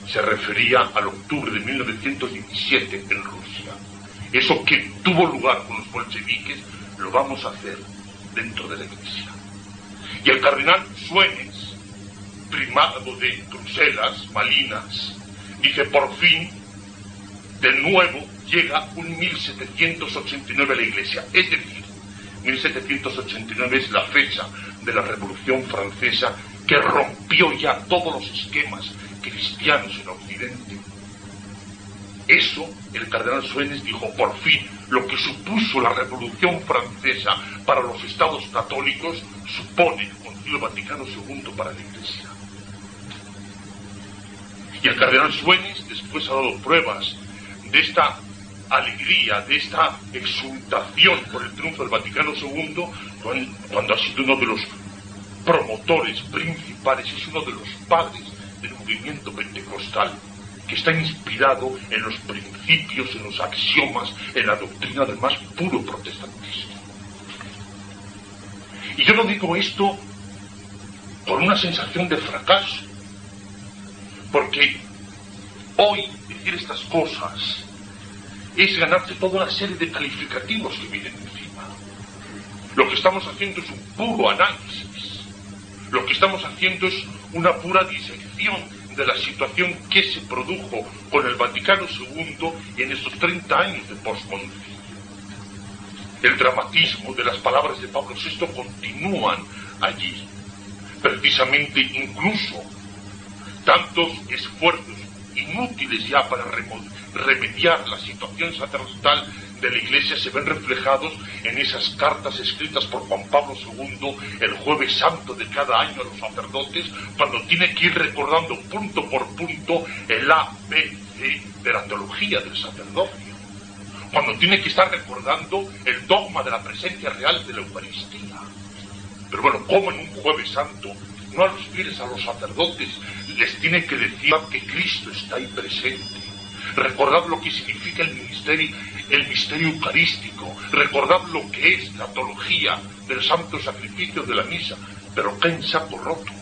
[SPEAKER 1] Se refería al octubre de 1917 en Rusia. Eso que tuvo lugar con los bolcheviques lo vamos a hacer dentro de la Iglesia. Y el cardenal Suenes, primado de Bruselas, Malinas, dice: por fin, de nuevo, llega un 1789 a la Iglesia. Es decir, 1789 es la fecha de la Revolución Francesa que rompió ya todos los esquemas cristianos en Occidente. Eso, el cardenal Suenes dijo: por fin, lo que supuso la Revolución Francesa para los estados católicos, supone el Concilio Vaticano II para la Iglesia. Y el cardenal Suenes después ha dado pruebas de esta alegría, de esta exultación por el triunfo del Vaticano II, cuando ha sido uno de los promotores principales, es uno de los padres del movimiento pentecostal, que está inspirado en los principios, en los axiomas, en la doctrina del más puro protestantismo. Y yo no digo esto con una sensación de fracaso, porque hoy decir estas cosas es ganarse toda una serie de calificativos que vienen encima. Lo que estamos haciendo es un puro análisis. Lo que estamos haciendo es una pura disección de la situación que se produjo con el Vaticano II en estos 30 años de posconcilio. El dramatismo de las palabras de Pablo VI continúan allí. Precisamente, incluso tantos esfuerzos inútiles ya para remediar la situación sacerdotal de la Iglesia se ven reflejados en esas cartas escritas por Juan Pablo II el Jueves Santo de cada año a los sacerdotes, cuando tiene que ir recordando punto por punto el A, B, C de la teología del sacerdocio, cuando tiene que estar recordando el dogma de la presencia real de la Eucaristía. Pero bueno, como en un Jueves Santo no a los fieles, a los sacerdotes les tiene que decir que Cristo está ahí presente? Recordad lo que significa el misterio eucarístico, recordad lo que es la teología del santo sacrificio de la misa, pero cae en saco roto.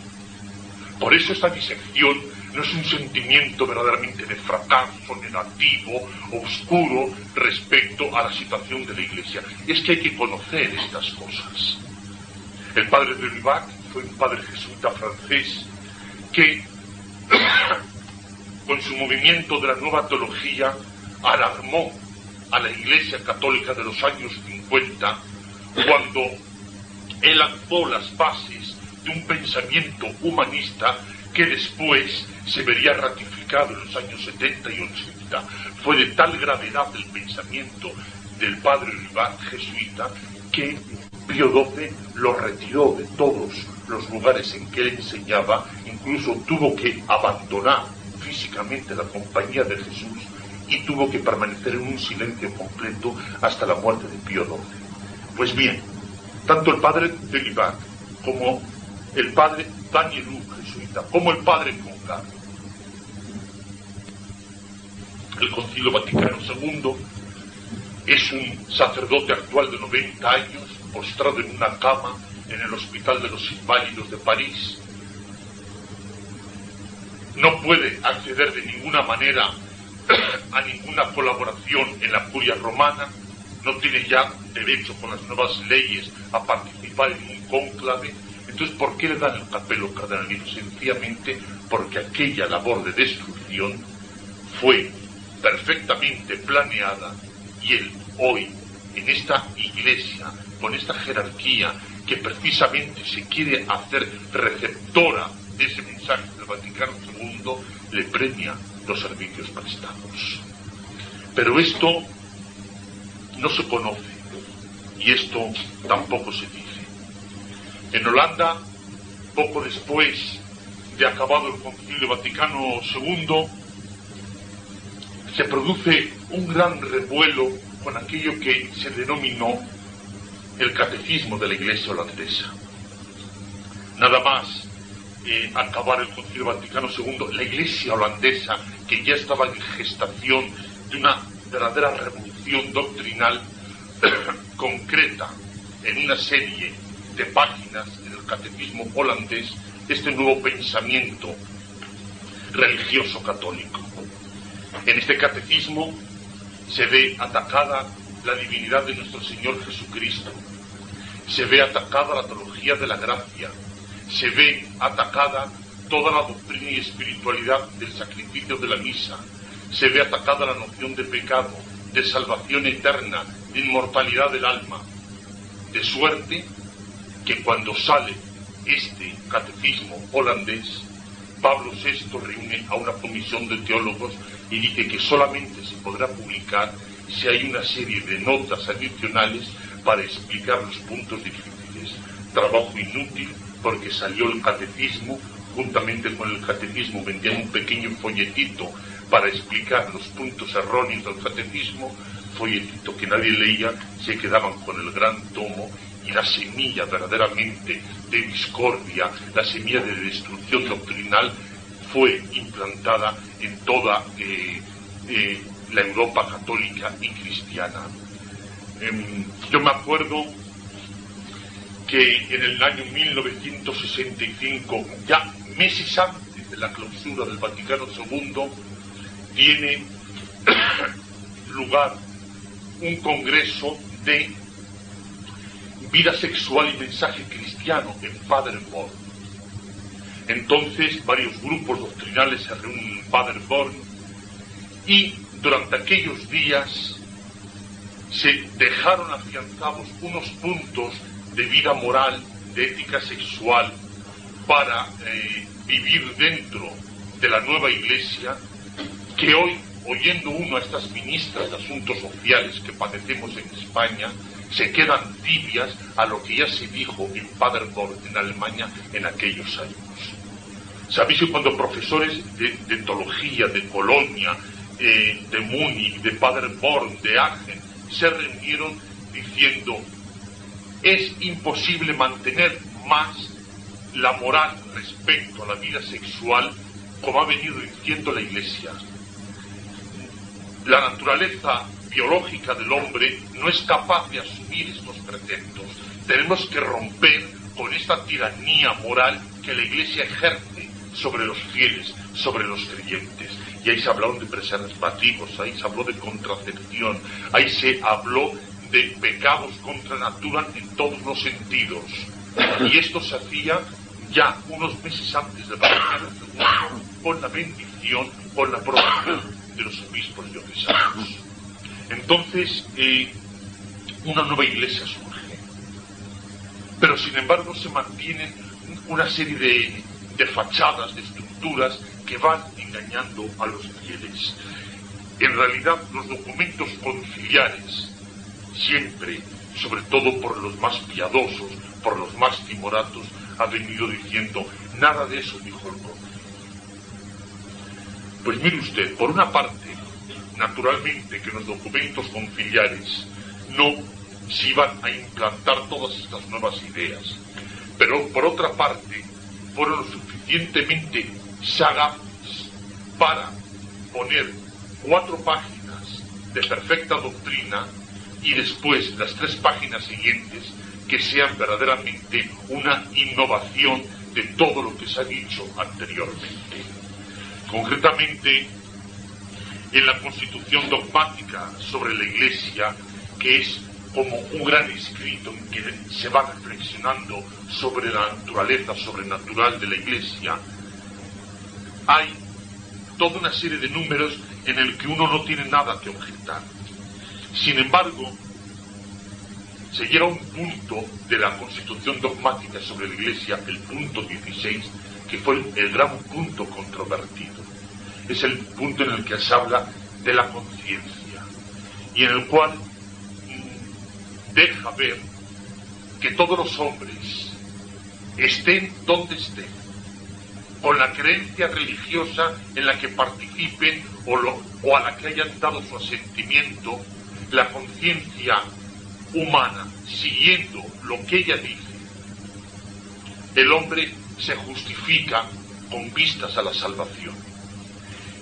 [SPEAKER 1] Por eso esta disección no es un sentimiento verdaderamente de fracaso, negativo, oscuro respecto a la situación de la Iglesia. Es que hay que conocer estas cosas. El padre de Lubac fue un padre jesuita francés que con su movimiento de la nueva teología alarmó a la Iglesia Católica de los años 50 cuando él lanzó las bases de un pensamiento humanista que después se vería ratificado en los años 70 y 80. Fue de tal gravedad el pensamiento del padre Lubac jesuita que Pío XII lo retiró de todos los lugares en que él enseñaba, incluso tuvo que abandonar físicamente la compañía de Jesús y tuvo que permanecer en un silencio completo hasta la muerte de Pío XII. Pues bien, tanto el padre Delibac como el padre Daniel U, jesuita, como el padre Concar, el Concilio Vaticano II, es un sacerdote actual de 90 años, postrado en una cama en el Hospital de los Inválidos de París. No puede acceder de ninguna manera a ninguna colaboración en la curia romana, no tiene ya derecho con las nuevas leyes a participar en un cónclave. Entonces, ¿por qué le dan el capelo cardenalicio? Sencillamente porque aquella labor de destrucción fue perfectamente planeada, y él hoy, en esta iglesia, con esta jerarquía que precisamente se quiere hacer receptora de ese mensaje del Vaticano II, le premia los servicios prestados. Pero esto no se conoce, y esto tampoco se dice. En Holanda, poco después de acabado el Concilio Vaticano II, se produce un gran revuelo con aquello que se denominó el catecismo de la Iglesia holandesa. Nada más acabar el Concilio Vaticano II, la Iglesia holandesa, que ya estaba en gestación de una verdadera revolución doctrinal, concreta en una serie de páginas en el catecismo holandés este nuevo pensamiento religioso católico. En este catecismo se ve atacada la divinidad de nuestro Señor Jesucristo, se ve atacada la teología de la gracia, se ve atacada toda la doctrina y espiritualidad del sacrificio de la misa, se ve atacada la noción de pecado, de salvación eterna, de inmortalidad del alma, de suerte que cuando sale este catecismo holandés, Pablo VI reúne a una comisión de teólogos y dice que solamente se podrá publicar si hay una serie de notas adicionales para explicar los puntos difíciles. Trabajo inútil, porque salió el catecismo, juntamente con el catecismo vendían un pequeño folletito para explicar los puntos erróneos del catecismo, folletito que nadie leía, se quedaban con el gran tomo, y la semilla verdaderamente de discordia, la semilla de destrucción doctrinal, fue implantada en toda la Europa católica y cristiana. Yo me acuerdo que en el año 1965, ya meses antes de la clausura del Vaticano II, tiene lugar un congreso de vida sexual y mensaje cristiano en Paderborn. Entonces varios grupos doctrinales se reúnen en Paderborn y durante aquellos días se dejaron afianzados unos puntos de vida moral, de ética sexual, para vivir dentro de la nueva iglesia, que hoy, oyendo uno a estas ministras de asuntos sociales que padecemos en España, se quedan tibias a lo que ya se dijo en Paderborn, en Alemania, en aquellos años. Sabéis que cuando profesores de teología de Colonia, de Múnich, de Paderborn, de Aachen, se reunieron diciendo: es imposible mantener más la moral respecto a la vida sexual como ha venido diciendo la Iglesia. La naturaleza biológica del hombre no es capaz de asumir estos preceptos. Tenemos que romper con esta tiranía moral que la Iglesia ejerce sobre los fieles, sobre los creyentes. Y ahí se habló de preservativos, ahí se habló de contracepción, ahí se habló de pecados contra natura en todos los sentidos. Y esto se hacía ya unos meses antes del Vaticano II, con la bendición, con la aprobación de los obispos diocesanos. Entonces, una nueva iglesia surge. Pero sin embargo se mantienen una serie de fachadas, de estructuras que van engañando a los fieles. En realidad, los documentos conciliares, siempre, sobre todo por los más piadosos, por los más timoratos, ha venido diciendo: nada de eso dijo el Papa. Pues mire usted, por una parte, naturalmente que los documentos conciliares no se iban a implantar todas estas nuevas ideas. Pero por otra parte, fueron lo suficientemente sagaces para poner 4 páginas de perfecta doctrina y después las 3 páginas siguientes que sean verdaderamente una innovación de todo lo que se ha dicho anteriormente. Concretamente, en la Constitución dogmática sobre la Iglesia, que es como un gran escrito en que se va reflexionando sobre la naturaleza sobrenatural de la Iglesia, hay toda una serie de números en el que uno no tiene nada que objetar. Sin embargo, se llega a un punto de la Constitución dogmática sobre la Iglesia, el punto 16, que fue el gran punto controvertido. Es el punto en el que se habla de la conciencia y en el cual deja ver que todos los hombres, estén donde estén, con la creencia religiosa en la que participen o a la que hayan dado su asentimiento, la conciencia humana, siguiendo lo que ella dice, el hombre se justifica con vistas a la salvación.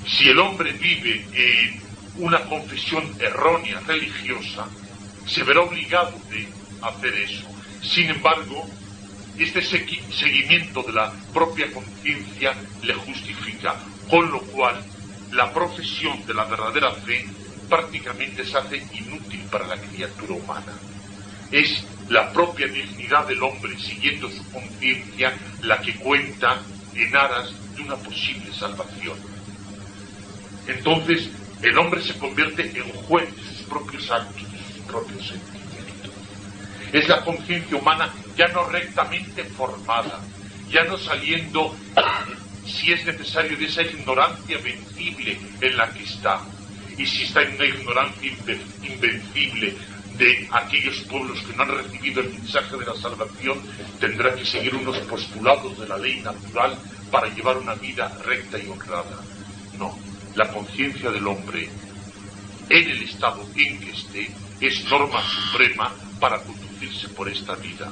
[SPEAKER 1] Si el hombre vive en una confesión errónea religiosa, se verá obligado de hacer eso. Sin embargo, este seguimiento de la propia conciencia le justifica, con lo cual la profesión de la verdadera fe prácticamente se hace inútil para la criatura humana. Es la propia dignidad del hombre, siguiendo su conciencia, la que cuenta en aras de una posible salvación. Entonces, el hombre se convierte en juez de sus propios actos, de sus propios sentimientos. Es la conciencia humana ya no rectamente formada, ya no saliendo, si es necesario, de esa ignorancia vencible en la que está. Y si está en una ignorancia invencible de aquellos pueblos que no han recibido el mensaje de la salvación, tendrá que seguir unos postulados de la ley natural para llevar una vida recta y honrada. No, la conciencia del hombre, en el estado en que esté, es norma suprema para conducirse por esta vida.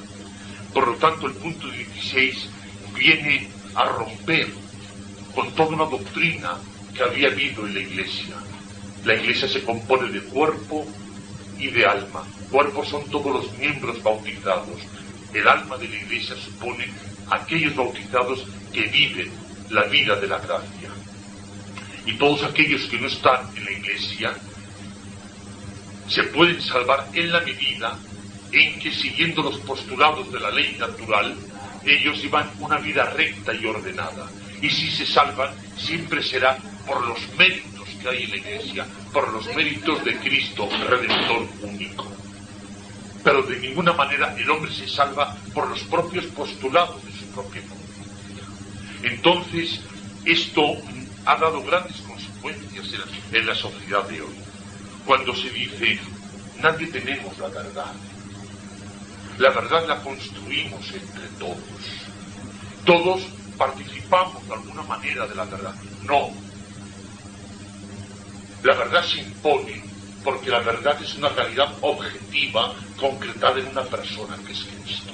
[SPEAKER 1] Por lo tanto, el punto 16 viene a romper con toda una doctrina que había habido en la Iglesia. La Iglesia se compone de cuerpo y de alma. Cuerpo son todos los miembros bautizados. El alma de la Iglesia supone aquellos bautizados que viven la vida de la gracia. Y todos aquellos que no están en la Iglesia se pueden salvar en la medida en que, siguiendo los postulados de la ley natural, ellos llevan una vida recta y ordenada. Y si se salvan, siempre será por los méritos que hay en la Iglesia, por los méritos de Cristo, Redentor único. Pero de ninguna manera el hombre se salva por los propios postulados de su propia conciencia. Entonces, esto ha dado grandes consecuencias en la sociedad de hoy. Cuando se dice, nadie tenemos la verdad. La verdad la construimos entre todos. Todos participamos de alguna manera de la verdad. No. La verdad se impone porque la verdad es una realidad objetiva concretada en una persona que es Cristo.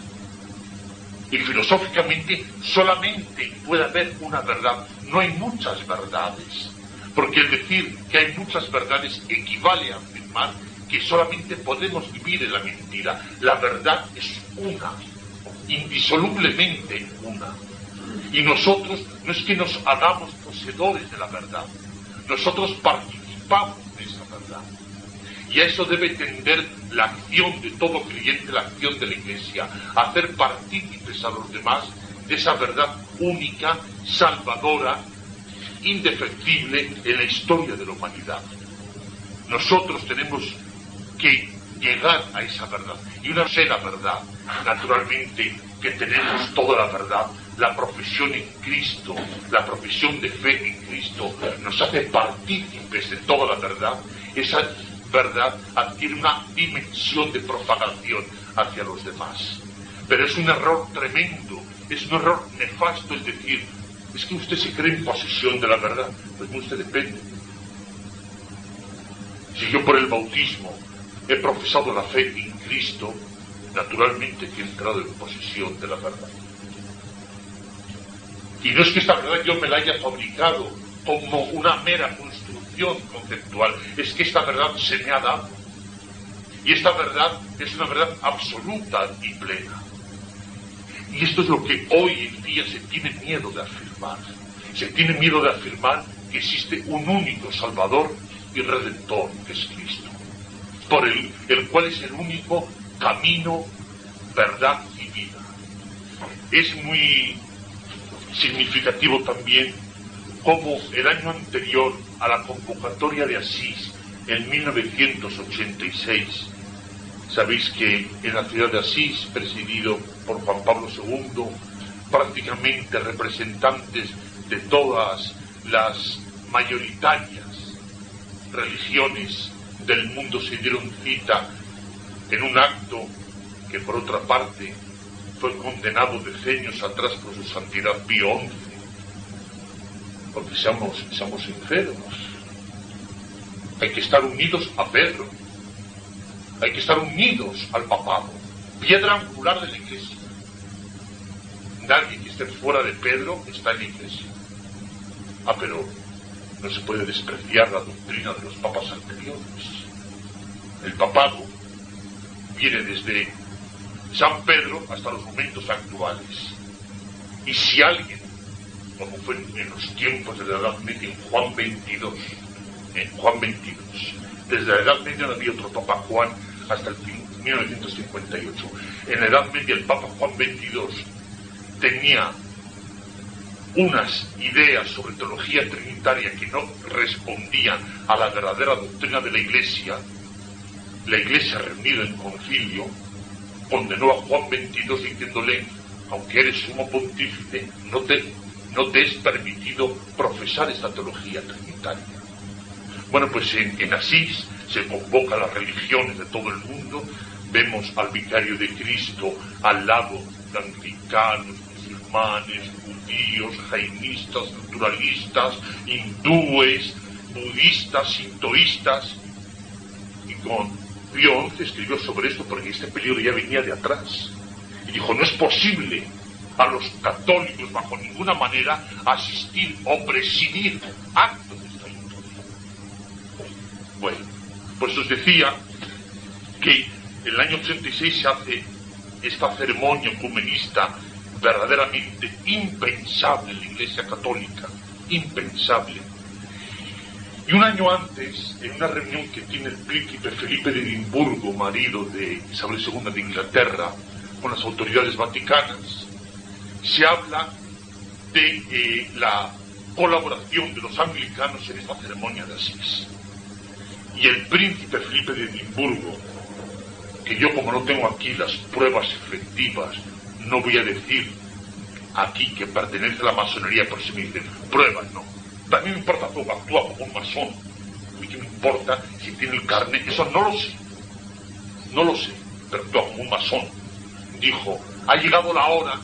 [SPEAKER 1] Y filosóficamente solamente puede haber una verdad. No hay muchas verdades. Porque el decir que hay muchas verdades equivale a afirmar que solamente podemos vivir en la mentira. La verdad es una, indisolublemente una. Y nosotros no es que nos hagamos poseedores de la verdad, nosotros participamos de esa verdad. Y a eso debe tender la acción de todo creyente, la acción de la Iglesia, hacer partícipes a los demás de esa verdad única, salvadora, indefectible en la historia de la humanidad. Nosotros tenemos que llegar a esa verdad. Y una será verdad, naturalmente, que tenemos toda la verdad. La profesión en Cristo, la profesión de fe en Cristo, nos hace partícipes de toda la verdad. Esa verdad adquiere una dimensión de propagación hacia los demás. Pero es un error tremendo, es un error nefasto el decir, es que usted se cree en posesión de la verdad. Pues de usted depende. Si yo por el bautismo he profesado la fe en Cristo, naturalmente que he entrado en posesión de la verdad. Y no es que esta verdad yo me la haya fabricado como una mera construcción conceptual, es que esta verdad se me ha dado. Y esta verdad es una verdad absoluta y plena. Y esto es lo que hoy en día se tiene miedo de afirmar. Se tiene miedo de afirmar que existe un único Salvador y Redentor, que es Cristo, por el cual es el único camino, verdad y vida. Es muy significativo también como el año anterior a la convocatoria de Asís, en 1986, sabéis que en la ciudad de Asís, presidido por Juan Pablo II, prácticamente representantes de todas las mayoritarias religiones del mundo se dieron cita en un acto que por otra parte fue condenado decenios atrás por su santidad Pío XI. Porque seamos sinceros, hay que estar unidos a Pedro, hay que estar unidos al papado, piedra angular de la Iglesia. Nadie que esté fuera de Pedro está en la Iglesia. Pero no se puede despreciar la doctrina de los papas anteriores. El papado viene desde San Pedro hasta los momentos actuales. Y si alguien, como fue en los tiempos de la Edad Media, en Juan 22, desde la Edad Media no había otro Papa Juan hasta el 1958. En la Edad Media el Papa Juan 22 tenía unas ideas sobre teología trinitaria que no respondían a la verdadera doctrina de la Iglesia reunida en concilio condenó a Juan 22 diciéndole: aunque eres sumo pontífice, no te es permitido profesar esta teología trinitaria. Bueno, pues en Asís se convoca a las religiones de todo el mundo. Vemos al vicario de Cristo al lado de anglicanos, musulmanes, judíos, jaimistas, naturalistas, hindúes, budistas, sintoístas. Y con Pío XI escribió sobre esto porque este periodo ya venía de atrás. Y dijo: no es posible a los católicos bajo ninguna manera asistir o presidir actos de esta liturgia. Bueno, pues os decía que en el año 86 se hace esta ceremonia ecumenista verdaderamente impensable en la Iglesia Católica, impensable. Y un año antes, en una reunión que tiene el príncipe Felipe de Edimburgo, marido de Isabel II de Inglaterra, con las autoridades vaticanas, se habla de la colaboración de los anglicanos en esta ceremonia de Asís. Y el príncipe Felipe de Edimburgo, que yo como no tengo aquí las pruebas efectivas, no voy a decir aquí que pertenece a la masonería, pero si me dicen pruebas, no. También me importa todo, actúa como un masón. ¿Y qué me importa si tiene el carnet? Eso no lo sé, pero actúa como un masón. Dijo: ha llegado la hora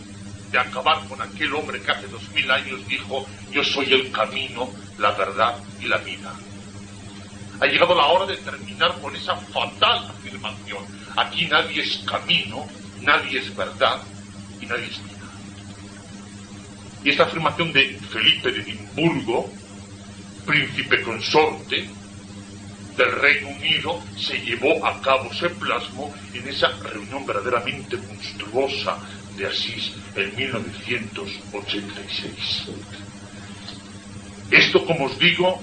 [SPEAKER 1] de acabar con aquel hombre que hace 2000 años dijo: yo soy el camino, la verdad y la vida. Ha llegado la hora de terminar con esa fatal afirmación. Aquí nadie es camino, nadie es verdad y nadie es vida. Y esta afirmación de Felipe de Edimburgo, príncipe consorte del Reino Unido, se llevó a cabo, se plasmó en esa reunión verdaderamente monstruosa de Asís en 1986. Esto, como os digo,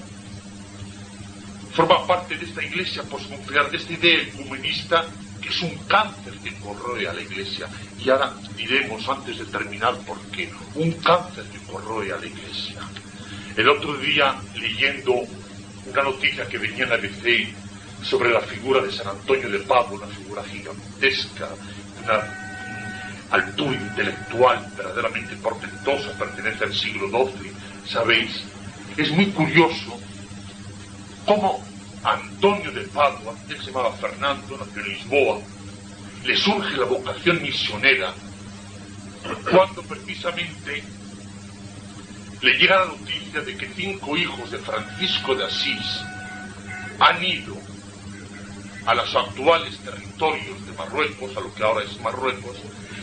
[SPEAKER 1] forma parte de esta Iglesia posconfiliar, de esta idea ecumenista que es un cáncer que corroe a la Iglesia. Y ahora diremos, antes de terminar, por qué. Un cáncer que corroe a la Iglesia. El otro día, leyendo una noticia que venía en ABC sobre la figura de San Antonio de Padua, una figura gigantesca, una altura intelectual verdaderamente portentosa, pertenece al siglo XII, ¿sabéis? Es muy curioso cómo Antonio de Padua, él se llamaba Fernando, nació en Lisboa, le surge la vocación misionera cuando precisamente le llega la noticia de que 5 hijos de Francisco de Asís han ido a los actuales territorios de Marruecos, a lo que ahora es Marruecos,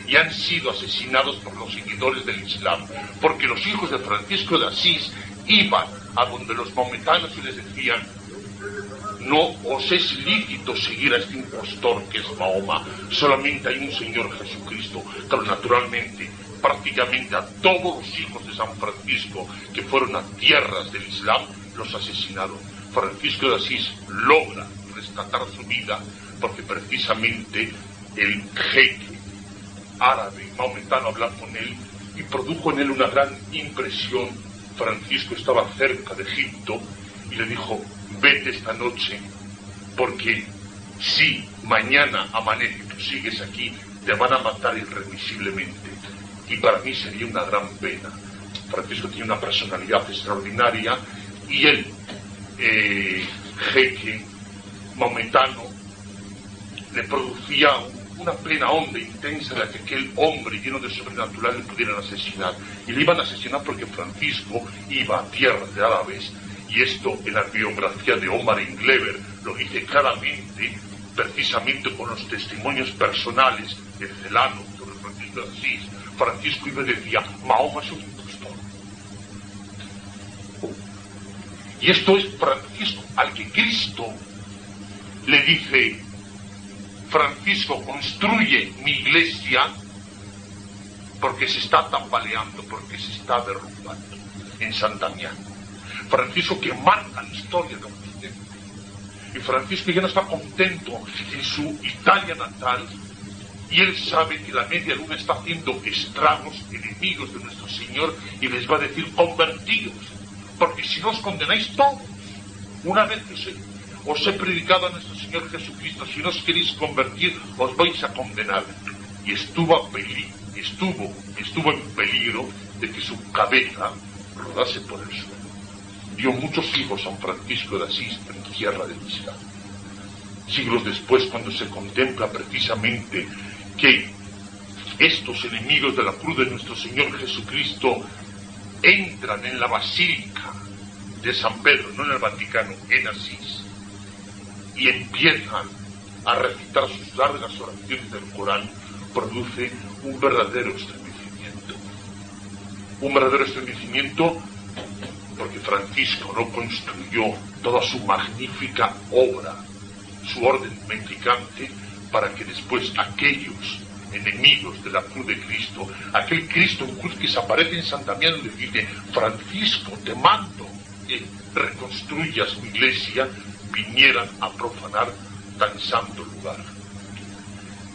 [SPEAKER 1] y han sido asesinados por los seguidores del Islam, porque los hijos de Francisco de Asís iban a donde los maometanos y les decían: no os es lícito seguir a este impostor que es Mahoma, solamente hay un Señor Jesucristo. Pero naturalmente, prácticamente a todos los hijos de San Francisco que fueron a tierras del Islam, los asesinaron. Francisco de Asís logra rescatar su vida porque precisamente el jeque árabe maometano habló con él y produjo en él una gran impresión. Francisco estaba cerca de Egipto y le dijo: vete esta noche, porque si mañana amanece y tú sigues aquí, te van a matar irremisiblemente. Y para mí sería una gran pena. Francisco tiene una personalidad extraordinaria y el jeque maometano le producía una pena honda, intensa, de que aquel hombre lleno de sobrenatural le pudieran asesinar. Y le iban a asesinar porque Francisco iba a tierras de árabes, y esto en la biografía de Omar Ingleber lo dice claramente, precisamente con los testimonios personales de Celano sobre Francisco de Asís. Francisco iba y decía: Mahoma es un impostor. Y esto es Francisco, al que Cristo le dice: Francisco, construye mi iglesia, porque se está tambaleando, porque se está derrumbando, en San Damián. Francisco, que marca la historia de Occidente. Y Francisco ya no está contento en su Italia natal, y él sabe que la media luna está haciendo estragos, enemigos de nuestro Señor, y les va a decir: convertíos, porque si no os condenáis todos, una vez que os he predicado a nuestro Señor Jesucristo, si no os queréis convertir, os vais a condenar. Y estuvo en peligro de que su cabeza rodase por el suelo. Dio muchos hijos San Francisco de Asís en tierra del Islam. Siglos después, cuando se contempla precisamente que estos enemigos de la cruz de nuestro Señor Jesucristo entran en la Basílica de San Pedro, no en el Vaticano, en Asís, y empiezan a recitar sus largas oraciones del Corán, produce un verdadero estremecimiento. Un verdadero estremecimiento porque Francisco no construyó toda su magnífica obra, su orden mendicante, para que después aquellos enemigos de la cruz de Cristo, aquel Cristo en cruz que se aparece en San Damián y le dice: Francisco, te mando que reconstruyas mi iglesia, vinieran a profanar tan santo lugar.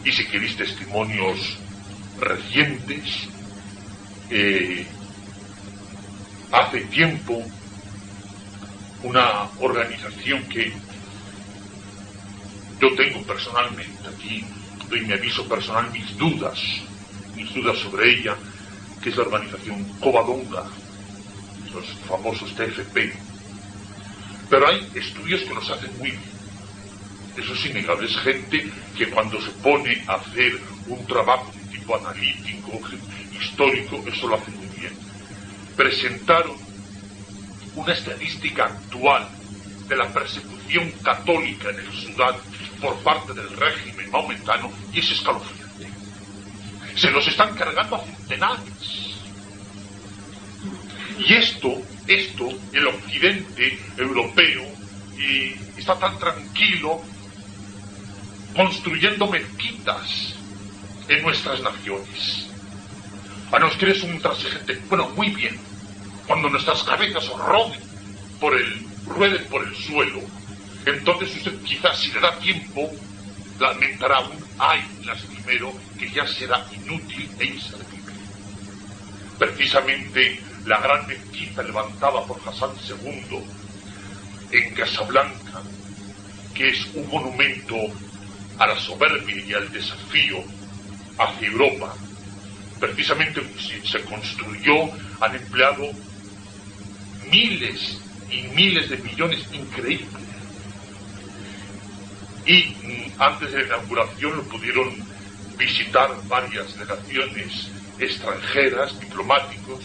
[SPEAKER 1] Y si queréis testimonios recientes, hace tiempo una organización que yo tengo personalmente, aquí doy mi aviso personal, mis dudas sobre ella, que es la organización Covadonga, los famosos TFP. Pero hay estudios que los hacen muy bien. Eso es innegable. Es gente que cuando se pone a hacer un trabajo de tipo analítico, histórico, eso lo hace muy bien. Presentaron una estadística actual de la persecución católica en el Sudán por parte del régimen maometano, y es escalofriante. Se los están cargando a centenares. Y esto, el occidente europeo, está tan tranquilo construyendo mezquitas en nuestras naciones. A no ser que eres un intransigente. Bueno, muy bien. Cuando nuestras cabezas rueden por el suelo, entonces usted quizás, si le da tiempo, lamentará un ay lastimero que ya será inútil e inservible. Precisamente la gran mezquita levantada por Hassan II en Casablanca, que es un monumento a la soberbia y al desafío hacia Europa, precisamente se construyó, han empleado miles y miles de millones, increíbles. Y antes de la inauguración lo pudieron visitar varias delegaciones extranjeras, diplomáticos.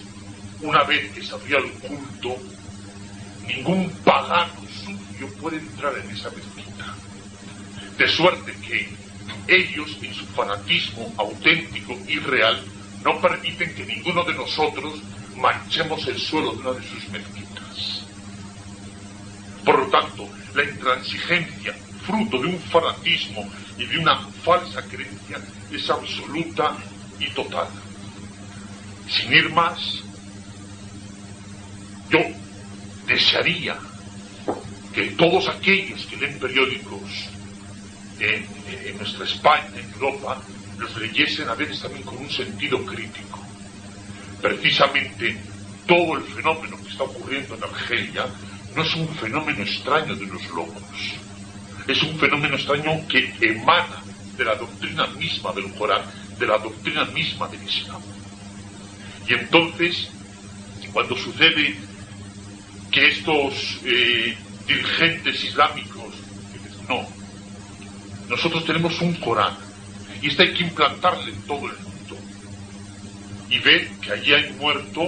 [SPEAKER 1] Una vez que se abría el culto, ningún pagano sucio puede entrar en esa mezquita. De suerte que ellos, en su fanatismo auténtico y real, no permiten que ninguno de nosotros manchemos el suelo de una de sus mezquitas. Por lo tanto, la intransigencia, fruto de un fanatismo y de una falsa creencia, es absoluta y total. Sin ir más, yo desearía que todos aquellos que leen periódicos en nuestra España, en Europa, los leyesen a veces también con un sentido crítico. Precisamente todo el fenómeno que está ocurriendo en Argelia no es un fenómeno extraño de los locos, es un fenómeno extraño que emana de la doctrina misma del Corán, de la doctrina misma del Islam. Y entonces, cuando sucede que estos dirigentes islámicos dicen, no, nosotros tenemos un Corán y este hay que implantarle en todo el mundo, y ve que allí hay muerto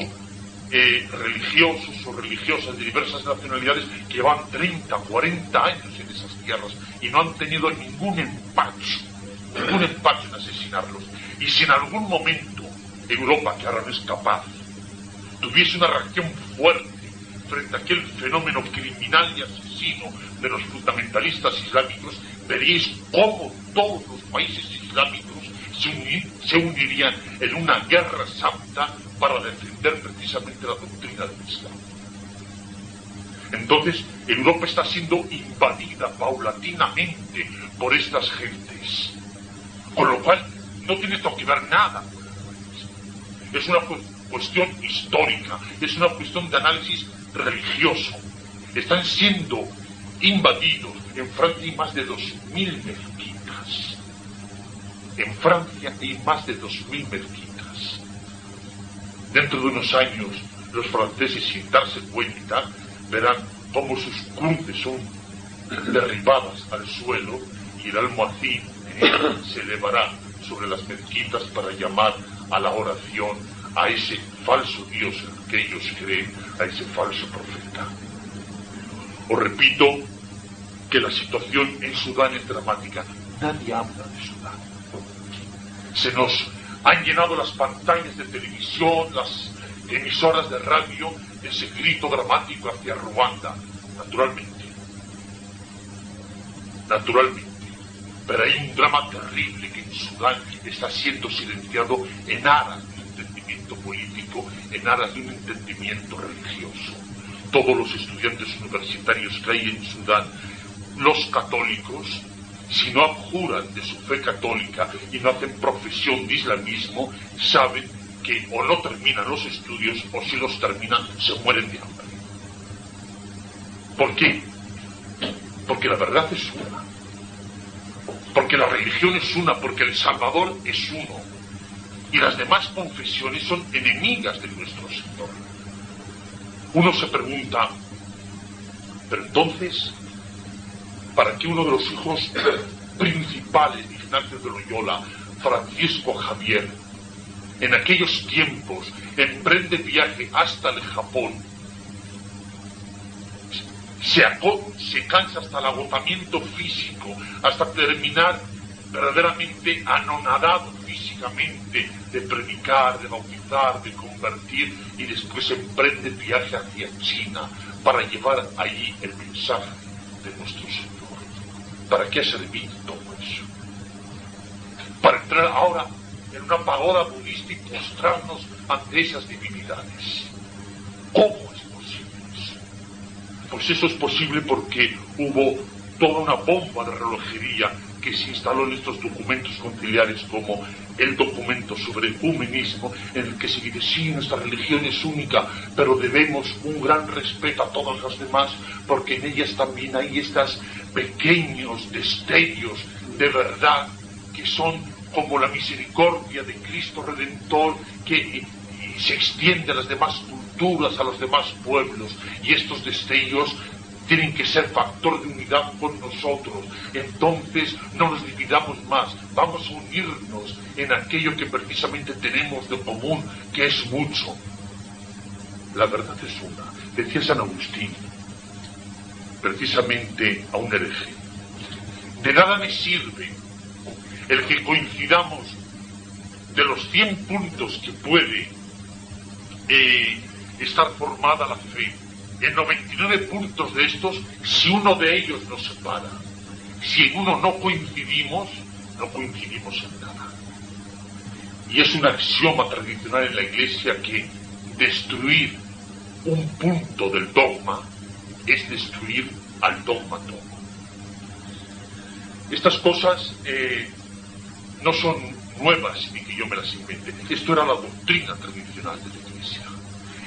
[SPEAKER 1] religiosos o religiosas de diversas nacionalidades que llevan 30, 40 años en esas tierras y no han tenido ningún empacho en asesinarlos. Y si en algún momento Europa, que ahora no es capaz, tuviese una reacción fuerte frente a aquel fenómeno criminal y asesino de los fundamentalistas islámicos, veréis cómo todos los países islámicos se unirían en una guerra santa para defender precisamente la doctrina del Islam. Entonces, Europa está siendo invadida paulatinamente por estas gentes, con lo cual no tiene esto que ver nada con el humanismo. Es una cuestión histórica, es una cuestión de análisis religioso. Están siendo invadidos. En Francia hay más de 2.000 mezquitas. En Francia hay más de 2.000 mezquitas. Dentro de unos años, los franceses, sin darse cuenta, verán cómo sus cruces son derribadas al suelo y el almohacín se elevará sobre las mezquitas para llamar a la oración a ese falso Dios en el que ellos creen, a ese falso profeta. Os repito que la situación en Sudán es dramática. Nadie habla de Sudán. Se nos han llenado las pantallas de televisión, las emisoras de radio, ese grito dramático hacia Ruanda. Naturalmente. Pero hay un drama terrible que en Sudán está siendo silenciado en aras de un entendimiento político, en aras de un entendimiento religioso. Todos los estudiantes universitarios que hay en Sudán, los católicos, si no abjuran de su fe católica y no hacen profesión de islamismo, saben que o no terminan los estudios o si los terminan se mueren de hambre. ¿Por qué? Porque la verdad es una. Porque la religión es una, porque el Salvador es uno. Y las demás confesiones son enemigas de nuestro Señor. Uno se pregunta, pero entonces, ¿para qué uno de los hijos principales de Ignacio de Loyola, Francisco Javier, en aquellos tiempos emprende viaje hasta el Japón, se cansa hasta el agotamiento físico, hasta terminar verdaderamente anonadado físicamente de predicar, de bautizar, de convertir, y después emprende viaje hacia China para llevar allí el mensaje de nuestro Señor? ¿Para qué ha servido todo eso? Para entrar ahora en una pagoda budista y postrarnos ante esas divinidades. ¿Cómo es posible eso? Pues eso es posible porque hubo toda una bomba de relojería que se instaló en estos documentos conciliares, como el documento sobre ecumenismo, en el que se dice, sí, nuestra religión es única, pero debemos un gran respeto a todas las demás, porque en ellas también hay estos pequeños destellos de verdad que son como la misericordia de Cristo Redentor, que se extiende a las demás culturas, a los demás pueblos, y estos destellos tienen que ser factor de unidad con nosotros. Entonces no nos dividamos más, vamos a unirnos en aquello que precisamente tenemos de común, que es mucho. La verdad es una. Decía San Agustín, precisamente a un hereje, De nada me sirve el que coincidamos de los 100 puntos que puede estar formada la fe, en 99 puntos de estos, si uno de ellos nos separa. Si en uno no coincidimos en nada. Y es un axioma tradicional en la Iglesia que destruir un punto del dogma es destruir al dogma todo. Estas cosas no son nuevas ni que yo me las invente. Esto era la doctrina tradicional de la Iglesia.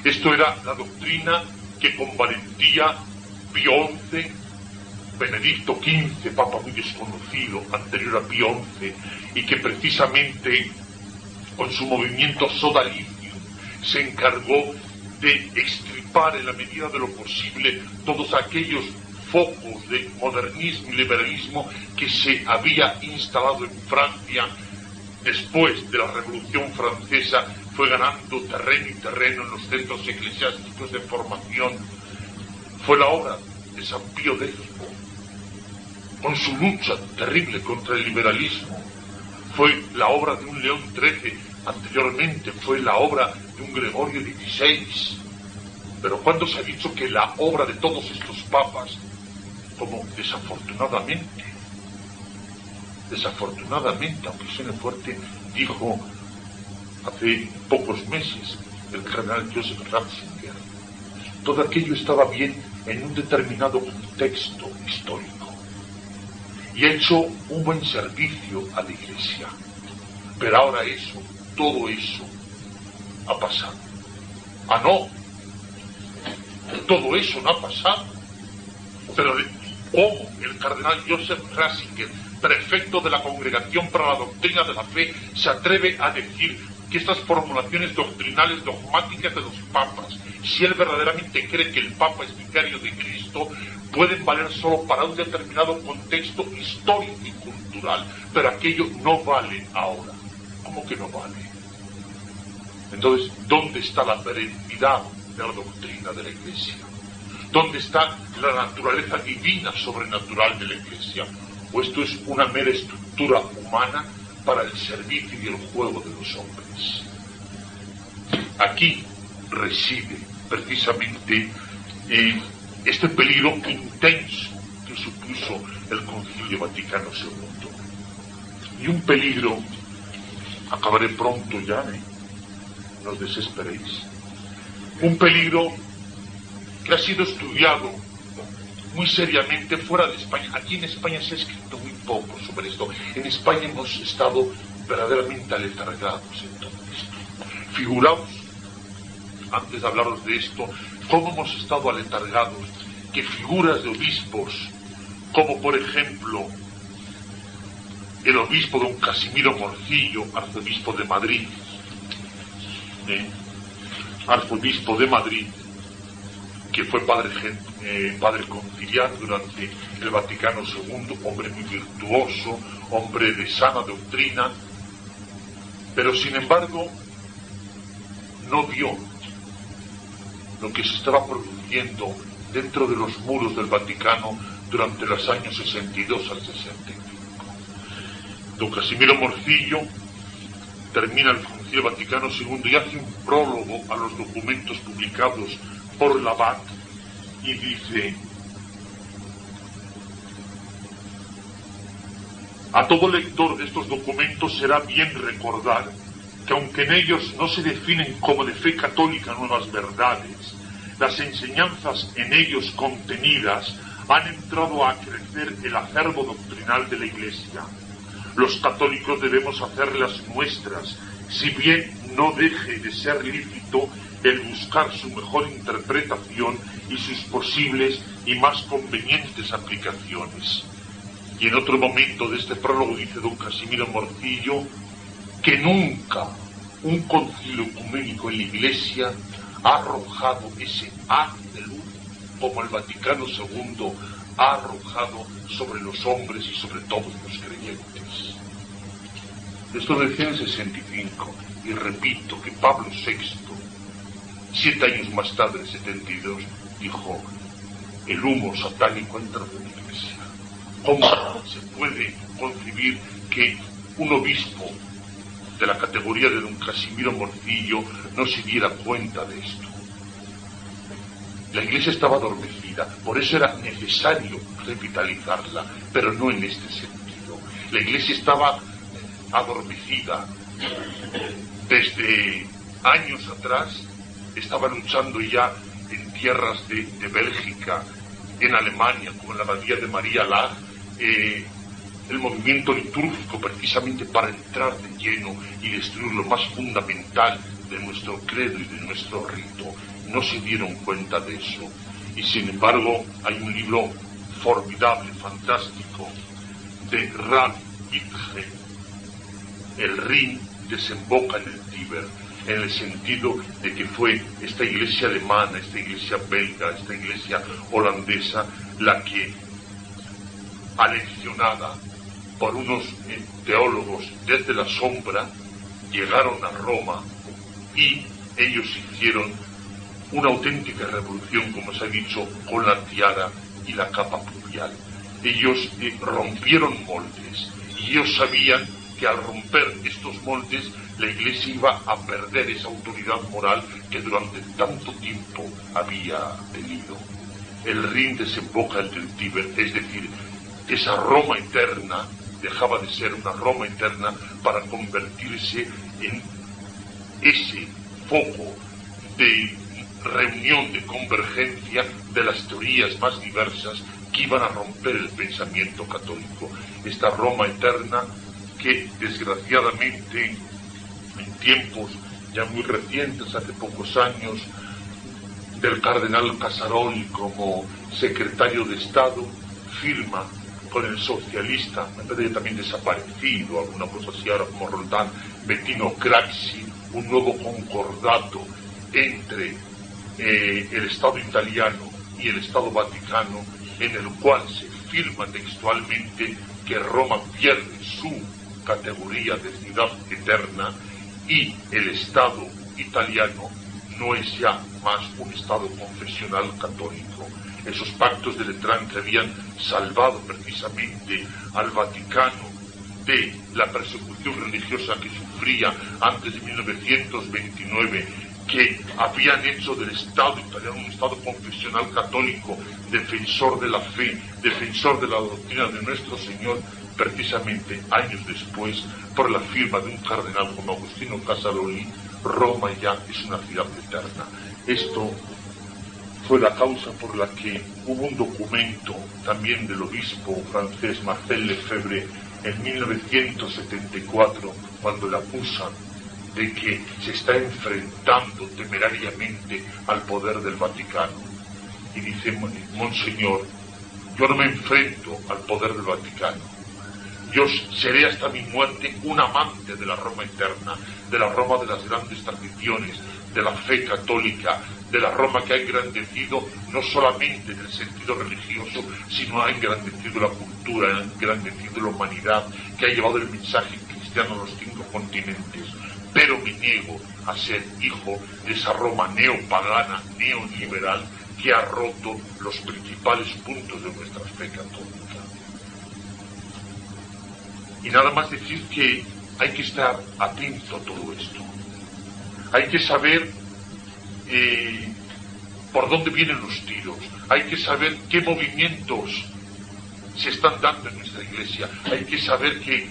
[SPEAKER 1] Esto era la doctrina que con valentía Pío XI, Benedicto XV, papa muy desconocido, anterior a Pío XI, y que precisamente con su movimiento Sodalicium se encargó de extirpar en la medida de lo posible todos aquellos focos de modernismo y liberalismo que se había instalado en Francia después de la Revolución Francesa. Fue ganando terreno y terreno en los centros eclesiásticos de formación. Fue la obra de San Pío X, con su lucha terrible contra el liberalismo. Fue la obra de un León XIII, anteriormente fue la obra de un Gregorio XVI. Pero cuando se ha dicho que la obra de todos estos papas, como desafortunadamente, aunque suene fuerte, dijo hace pocos meses el cardenal Joseph Ratzinger, todo aquello estaba bien en un determinado contexto histórico y ha hecho un buen servicio a la Iglesia, pero ahora todo eso ha pasado. No, todo eso no ha pasado. Pero ¿cómo el cardenal Joseph Ratzinger, prefecto de la Congregación para la Doctrina de la Fe, se atreve a decir que estas formulaciones doctrinales dogmáticas de los papas, si él verdaderamente cree que el Papa es vicario de Cristo, pueden valer solo para un determinado contexto histórico y cultural, pero aquello no vale ahora? ¿Cómo que no vale? Entonces, ¿dónde está la veracidad de la doctrina de la Iglesia? ¿Dónde está la naturaleza divina sobrenatural de la Iglesia? ¿O esto es una mera estructura humana para el servicio y el juego de los hombres? Aquí reside precisamente este peligro intenso que supuso el Concilio Vaticano II. Y un peligro, acabaré pronto ya, no os desesperéis, un peligro que ha sido estudiado muy seriamente fuera de España. Aquí en España se ha escrito muy poco sobre esto. En España hemos estado verdaderamente aletargados en todo esto. Figuraos, antes de hablaros de esto, cómo hemos estado aletargados, que figuras de obispos, como por ejemplo el obispo don Casimiro Morcillo, arzobispo de Madrid, que fue padre conciliar durante el Vaticano II, hombre muy virtuoso, hombre de sana doctrina, pero sin embargo no vio lo que se estaba produciendo dentro de los muros del Vaticano durante los años 62 al 65. Don Casimiro Morcillo termina el Concilio Vaticano II y hace un prólogo a los documentos publicados por Labat y dice: a todo lector de estos documentos será bien recordar que aunque en ellos no se definen como de fe católica nuevas verdades, las enseñanzas en ellos contenidas han entrado a crecer el acervo doctrinal de la Iglesia. Los católicos debemos hacerlas nuestras, si bien no deje de ser lícito el buscar su mejor interpretación y sus posibles y más convenientes aplicaciones. Y en otro momento de este prólogo dice don Casimiro Morcillo que nunca un concilio ecuménico en la Iglesia ha arrojado ese haz de luz como el Vaticano II ha arrojado sobre los hombres y sobre todos los creyentes. Esto lo decía en el 65, y repito que Pablo VI, 7 años más tarde, en 72, dijo: el humo satánico ha entrado en la Iglesia. ¿Cómo se puede concebir que un obispo de la categoría de don Casimiro Morcillo no se diera cuenta de esto? La Iglesia estaba adormecida, por eso era necesario revitalizarla, pero no en este sentido. La Iglesia estaba adormecida. Desde años atrás estaba luchando ya en tierras de Bélgica, en Alemania, como en la abadía de María Laach, el movimiento litúrgico, precisamente para entrar de lleno y destruir lo más fundamental de nuestro credo y de nuestro rito. No se dieron cuenta de eso. Y sin embargo hay un libro formidable, fantástico, de Ralph Wittgen, El Rin desemboca en el Tíber, en el sentido de que fue esta iglesia alemana, esta iglesia belga, esta iglesia holandesa la que, aleccionada por unos teólogos desde la sombra, llegaron a Roma y ellos hicieron una auténtica revolución, como se ha dicho, con la tiara y la capa pluvial. Ellos rompieron moldes y ellos sabían que al romper estos moldes la Iglesia iba a perder esa autoridad moral que durante tanto tiempo había tenido. El Rin desemboca en el Tíber, es decir, esa Roma eterna dejaba de ser una Roma eterna para convertirse en ese foco de reunión, de convergencia de las teorías más diversas que iban a romper el pensamiento católico. Esta Roma eterna que desgraciadamente en tiempos ya muy recientes, hace pocos años, del cardenal Casaroli como secretario de Estado, firma con el socialista, me parece también desaparecido, alguna cosa así ahora como Roldán, Bettino Craxi, un nuevo concordato entre el Estado italiano y el Estado Vaticano, en el cual se firma textualmente que Roma pierde su categoría de ciudad eterna y el Estado italiano no es ya más un Estado confesional católico. Esos pactos de Letrán que habían salvado precisamente al Vaticano de la persecución religiosa que sufría antes de 1929, que habían hecho del Estado italiano un Estado confesional católico, defensor de la fe, defensor de la doctrina de nuestro Señor, precisamente años después, por la firma de un cardenal como Agustino Casaroli, Roma ya es una ciudad eterna. Esto fue la causa por la que hubo un documento también del obispo francés Marcel Lefebvre en 1974, cuando le acusan de que se está enfrentando temerariamente al poder del Vaticano. Y dice: Monseñor, yo no me enfrento al poder del Vaticano. Yo seré hasta mi muerte un amante de la Roma eterna, de la Roma de las grandes tradiciones, de la fe católica, de la Roma que ha engrandecido no solamente en el sentido religioso, sino ha engrandecido la cultura, ha engrandecido la humanidad, que ha llevado el mensaje cristiano a los 5 continentes. Pero me niego a ser hijo de esa Roma neopagana, neoliberal, que ha roto los principales puntos de nuestra fe católica. Y nada más decir que hay que estar atento a todo esto. Hay que saber por dónde vienen los tiros. Hay que saber qué movimientos se están dando en nuestra iglesia. Hay que saber que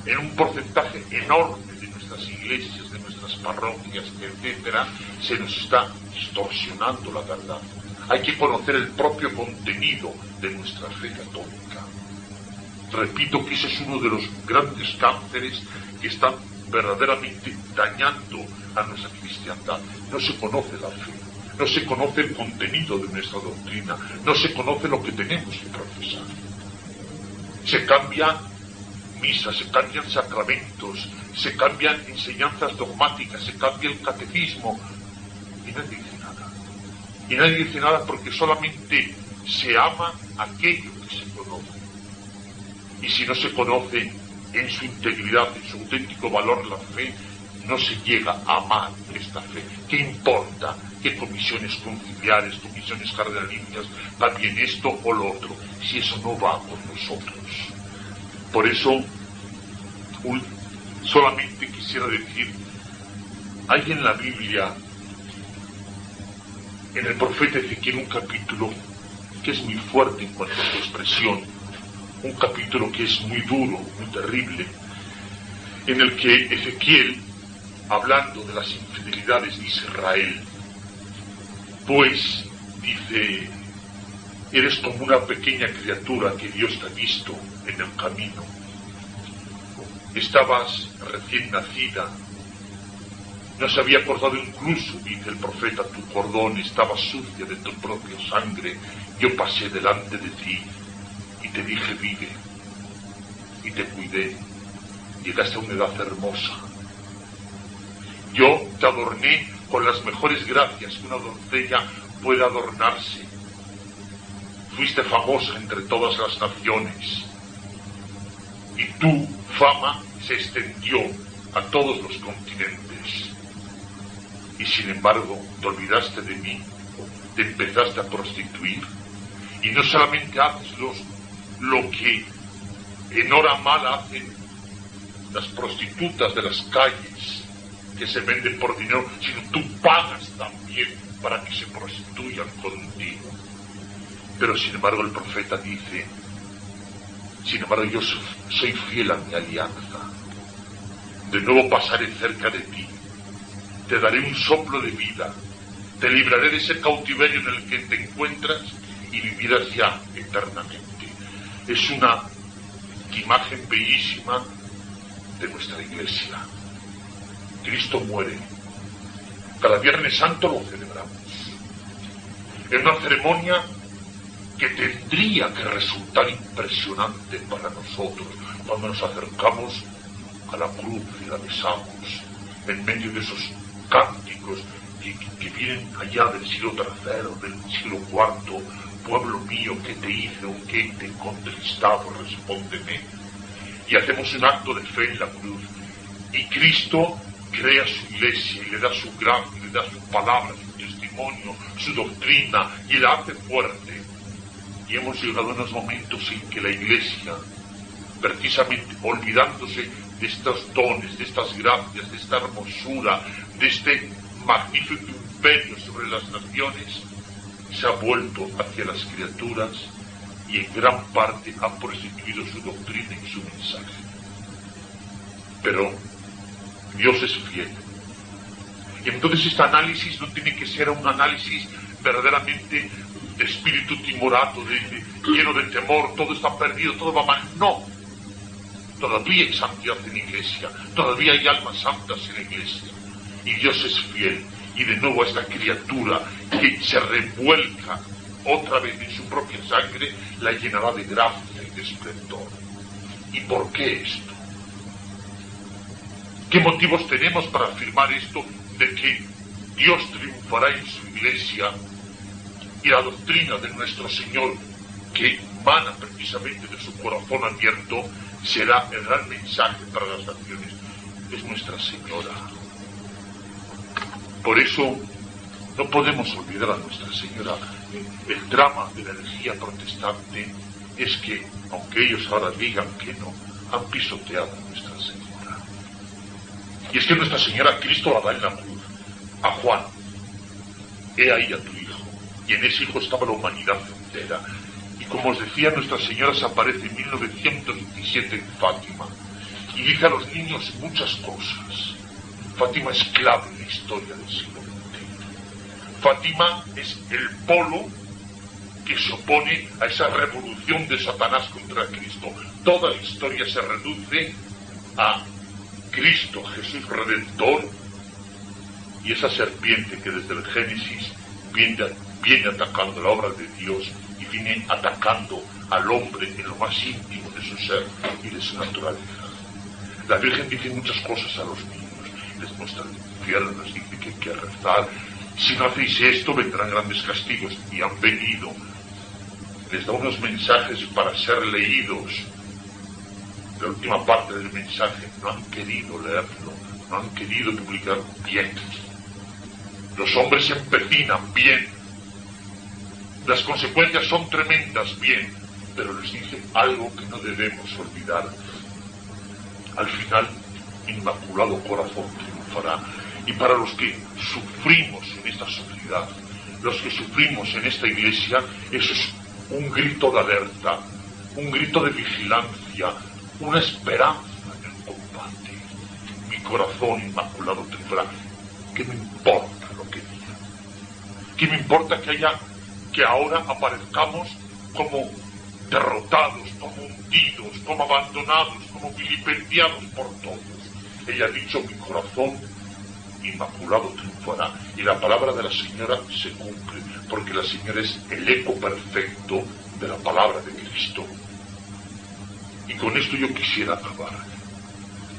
[SPEAKER 1] en un porcentaje enorme de nuestras iglesias, de nuestras parroquias, etcétera, se nos está distorsionando la verdad. Hay que conocer el propio contenido de nuestra fe católica. Repito que ese es uno de los grandes cánceres que están verdaderamente dañando a nuestra cristiandad. No se conoce la fe, no se conoce el contenido de nuestra doctrina, no se conoce lo que tenemos que profesar. Se cambian misas, se cambian sacramentos, se cambian enseñanzas dogmáticas, se cambia el catecismo y nadie dice nada. Y nadie dice nada porque solamente se ama aquello que se conoce. Y si no se conoce en su integridad, en su auténtico valor la fe, no se llega a amar esta fe. ¿Qué importa qué comisiones conciliares, comisiones cardenalicias, va bien esto o lo otro, si eso no va con nosotros? Por eso, solamente quisiera decir, hay en la Biblia, en el profeta Ezequiel, un capítulo que es muy fuerte en cuanto a su expresión, un capítulo que es muy duro, muy terrible, en el que Ezequiel, hablando de las infidelidades de Israel, pues dice: eres como una pequeña criatura que Dios te ha visto en el camino. Estabas recién nacida, no se había cortado incluso, dice el profeta, tu cordón, estaba sucia de tu propia sangre. Yo pasé delante de ti y te dije: vive, y te cuidé. Llegaste a una edad hermosa. Yo te adorné con las mejores gracias que una doncella puede adornarse. Fuiste famosa entre todas las naciones, y tu fama se extendió a todos los continentes. Y sin embargo, te olvidaste de mí, te empezaste a prostituir, y no solamente haces lo que en hora mala hacen las prostitutas de las calles, que se venden por dinero, sino tú pagas también para que se prostituyan contigo. Pero sin embargo el profeta dice: sin embargo yo soy fiel a mi alianza. De nuevo pasaré cerca de ti, te daré un soplo de vida, te libraré de ese cautiverio en el que te encuentras y vivirás ya eternamente. Es una imagen bellísima de nuestra iglesia. Cristo muere. Cada Viernes Santo lo celebramos. Es una ceremonia que tendría que resultar impresionante para nosotros cuando nos acercamos a la cruz y la besamos en medio de esos cánticos que vienen allá del siglo III, del siglo IV. Pueblo mío, ¿qué te hice o qué te he contristado? Respóndeme. Y hacemos un acto de fe en la cruz. Y Cristo crea su iglesia y le da su gracia, le da su palabra, su testimonio, su doctrina, y la hace fuerte. Y hemos llegado a unos momentos en que la iglesia, precisamente olvidándose de estos dones, de estas gracias, de esta hermosura, de este magnífico imperio sobre las naciones, se ha vuelto hacia las criaturas y en gran parte ha prostituido su doctrina y su mensaje. Pero Dios es fiel. Y entonces este análisis no tiene que ser un análisis verdaderamente de espíritu timorato, lleno de temor, todo está perdido, todo va mal. No. Todavía hay santidad en la iglesia, todavía hay almas santas en la iglesia. Y Dios es fiel. Y de nuevo a esta criatura que se revuelca otra vez en su propia sangre, la llenará de gracia y de esplendor. ¿Y por qué esto? ¿Qué motivos tenemos para afirmar esto de que Dios triunfará en su iglesia y la doctrina de nuestro Señor, que emana precisamente de su corazón abierto, será el gran mensaje para las naciones? Es Nuestra Señora. Por eso no podemos olvidar a Nuestra Señora. El drama de la herejía protestante es que, aunque ellos ahora digan que no, han pisoteado a Nuestra Señora. Y es que Nuestra Señora, Cristo la da en la cruz a Juan: he ahí a tu hijo. Y en ese hijo estaba la humanidad entera. Y como os decía, Nuestra Señora se aparece en 1917 en Fátima y dice a los niños muchas cosas. Fátima es clave en la historia del siglo XX. Fátima es el polo que se opone a esa revolución de Satanás contra Cristo. Toda la historia se reduce a Cristo, Jesús Redentor, y esa serpiente que desde el Génesis viene atacando la obra de Dios y viene atacando al hombre en lo más íntimo de su ser y de su naturaleza. La Virgen dice muchas cosas a los niños, les muestra el infierno, les dice que hay que rezar. Si no hacéis esto, vendrán grandes castigos. Y han venido. Les da unos mensajes para ser leídos. La última parte del mensaje no han querido leerlo, no han querido publicar bien. Los hombres se empecinan bien. Las consecuencias son tremendas bien, pero les dice algo que no debemos olvidar. Al final, Inmaculado Corazón triunfará. Y para los que sufrimos en esta sociedad, los que sufrimos en esta iglesia, eso es un grito de alerta, un grito de vigilancia, una esperanza en el combate. Mi corazón inmaculado triunfará. ¿Qué me importa lo que diga? ¿Qué me importa que ahora aparezcamos como derrotados, como hundidos, como abandonados, como vilipendiados por todos? Ella ha dicho: mi corazón inmaculado triunfará. Y la palabra de la Señora se cumple, porque la Señora es el eco perfecto de la palabra de Cristo. Y con esto yo quisiera acabar.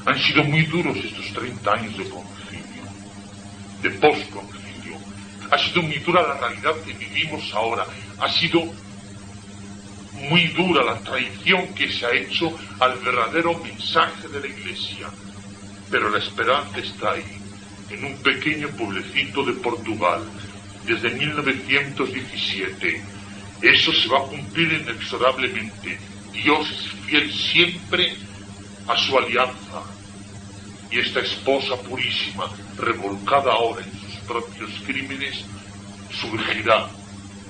[SPEAKER 1] Han sido muy duros estos 30 años de concilio, de posconcilio. Ha sido muy dura la realidad que vivimos ahora. Ha sido muy dura la traición que se ha hecho al verdadero mensaje de la Iglesia. Pero la esperanza está ahí, en un pequeño pueblecito de Portugal, desde 1917. Eso se va a cumplir inexorablemente. Dios es fiel siempre a su alianza. Y esta esposa purísima, revolcada ahora en sus propios crímenes, surgirá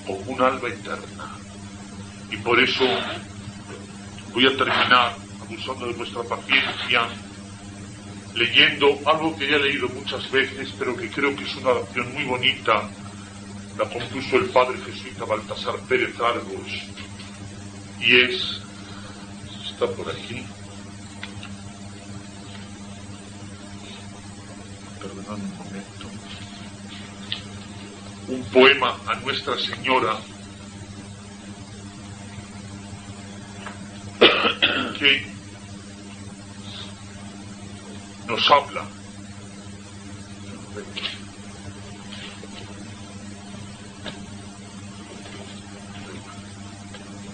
[SPEAKER 1] como un alma eterna. Y por eso voy a terminar, abusando de vuestra paciencia, leyendo algo que ya he leído muchas veces, pero que creo que es una oración muy bonita. La compuso el padre jesuita Baltasar Pérez Argos, y está por aquí, perdonad un momento, un poema a Nuestra Señora que nos habla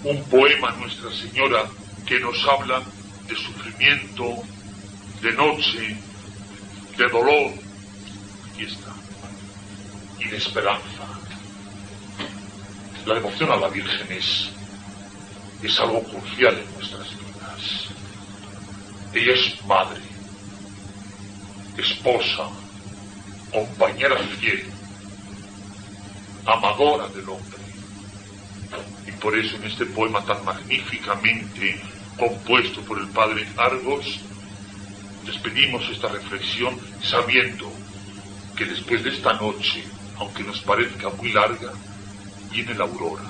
[SPEAKER 1] un poema a Nuestra Señora que nos habla de sufrimiento, de noche, de dolor, aquí está, y de esperanza. La devoción a la Virgen es algo crucial en nuestras vidas. Ella es madre, esposa, compañera fiel, amadora del hombre. Y por eso en este poema tan magníficamente compuesto por el padre Argos, despedimos esta reflexión sabiendo que después de esta noche, aunque nos parezca muy larga, viene la aurora.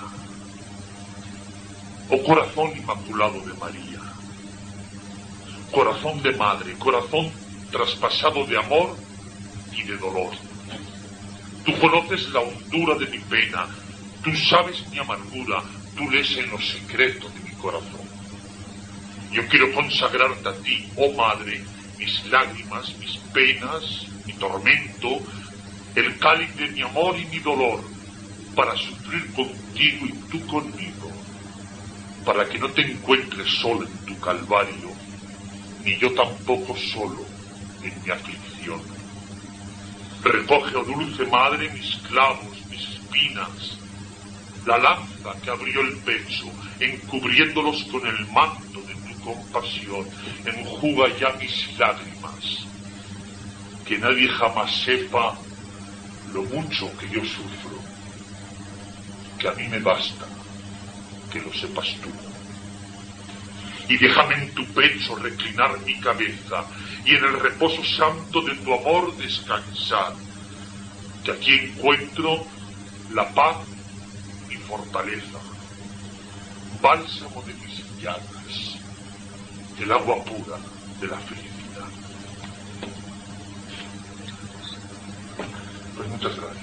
[SPEAKER 1] Oh corazón inmaculado de María, corazón de madre, corazón traspasado de amor y de dolor. Tú conoces la hondura de mi pena, tú sabes mi amargura, tú lees en lo secreto de mi corazón. Yo quiero consagrarte a ti, oh madre, mis lágrimas, mis penas, mi tormento, el cáliz de mi amor y mi dolor, para sufrir contigo y tú conmigo, para que no te encuentres solo en tu calvario, ni yo tampoco solo en mi aflicción. Recoge, oh dulce madre, mis clavos, mis espinas, la lanza que abrió el pecho, encubriéndolos con el manto de tu compasión, enjuga ya mis lágrimas, que nadie jamás sepa lo mucho que yo sufro, que a mí me basta que lo sepas tú. Y déjame en tu pecho reclinar mi cabeza y en el reposo santo de tu amor descansar, que aquí encuentro la paz y fortaleza, bálsamo de mis llagas, el agua pura de la felicidad. Pues muchas gracias.